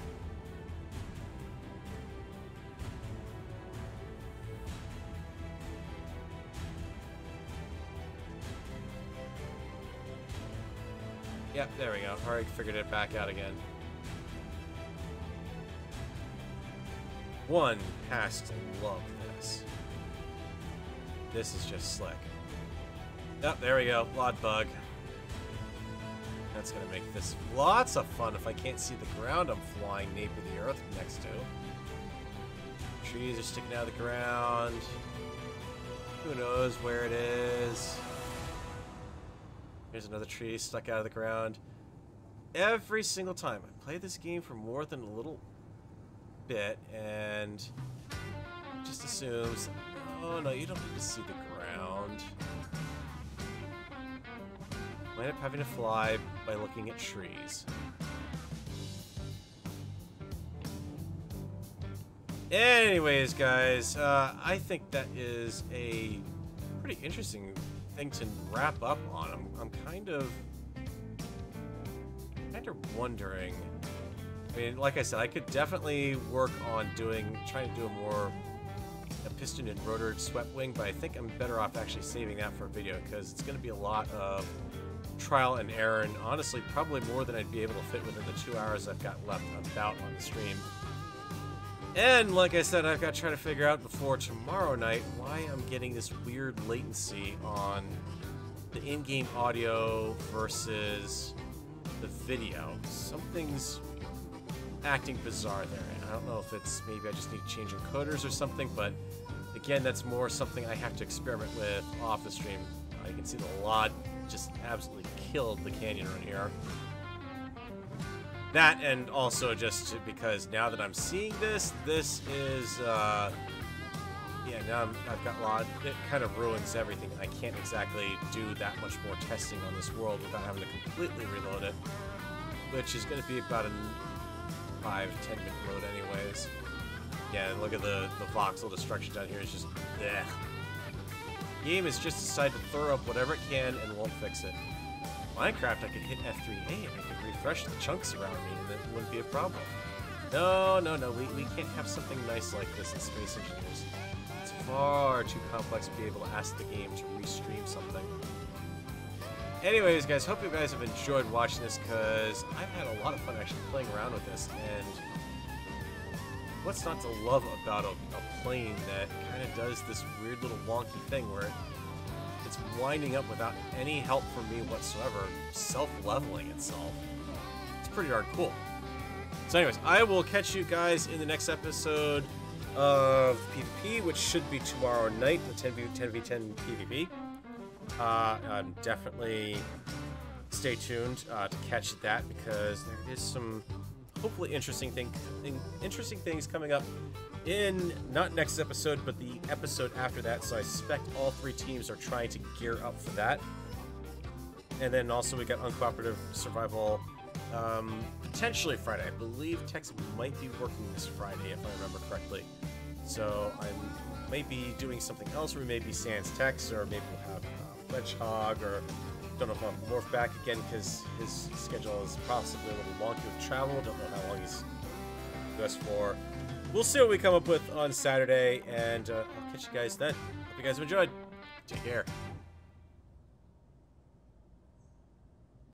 Yep, there we go. Already figured it back out again. One has to love this. This is just slick. Yep, there we go. Lod bug. That's gonna make this lots of fun if I can't see the ground I'm flying nape of the earth next to. Trees are sticking out of the ground. Who knows where it is? Here's another tree stuck out of the ground. Every single time I play this game for more than a little bit, and it just assumes, oh no, you don't need to see the ground. I end up having to fly by looking at trees. Anyways, guys, I think that is a pretty interesting thing to wrap up on. I'm kind of wondering. I mean, like I said, I could definitely work on trying to do a piston and rotored swept wing, but I think I'm better off actually saving that for a video because it's going to be a lot of trial and error, and honestly, probably more than I'd be able to fit within the 2 hours I've got left about on the stream. And like I said, I've got to try to figure out before tomorrow night why I'm getting this weird latency on the in-game audio versus the video. Something's acting bizarre there. And I don't know if it's maybe I just need to change encoders or something, but again, that's more something I have to experiment with off the stream. You can see the LOD just absolutely killed the canyon run here. That, and also just because now that I'm seeing this is, yeah, now I've got LOD. It kind of ruins everything. I can't exactly do that much more testing on this world without having to completely reload it, which is going to be about a 5-10 minute load anyways. Yeah, and look at the voxel destruction down here. It's just, bleh. The game has just decided to throw up whatever it can and won't fix it. Minecraft, I could hit F3A and I could refresh the chunks around me and it wouldn't be a problem. No, we can't have something nice like this in Space Engineers. It's far too complex to be able to ask the game to restream something. Anyways, guys, hope you guys have enjoyed watching this because I've had a lot of fun actually playing around with this, and what's not to love about a plane that kind of does this weird little wonky thing where it's winding up without any help from me whatsoever, self-leveling itself. It's pretty darn cool. So anyways, I will catch you guys in the next episode of PvP, which should be tomorrow night, the 10v10 PvP. Definitely stay tuned to catch that because there is some hopefully interesting things coming up not next episode, but the episode after that. So I suspect all 3 teams are trying to gear up for that. And then also we got Uncooperative Survival, potentially Friday. I believe Tex might be working this Friday, if I remember correctly. So I might be doing something else. We may be Sans Tex, or maybe we'll have Fletchhog, or don't know if I'll morph back again because his schedule is possibly a little long to travel. Don't know how long he's with us for. We'll see what we come up with on Saturday, and I'll catch you guys then. Hope you guys have enjoyed. Take care.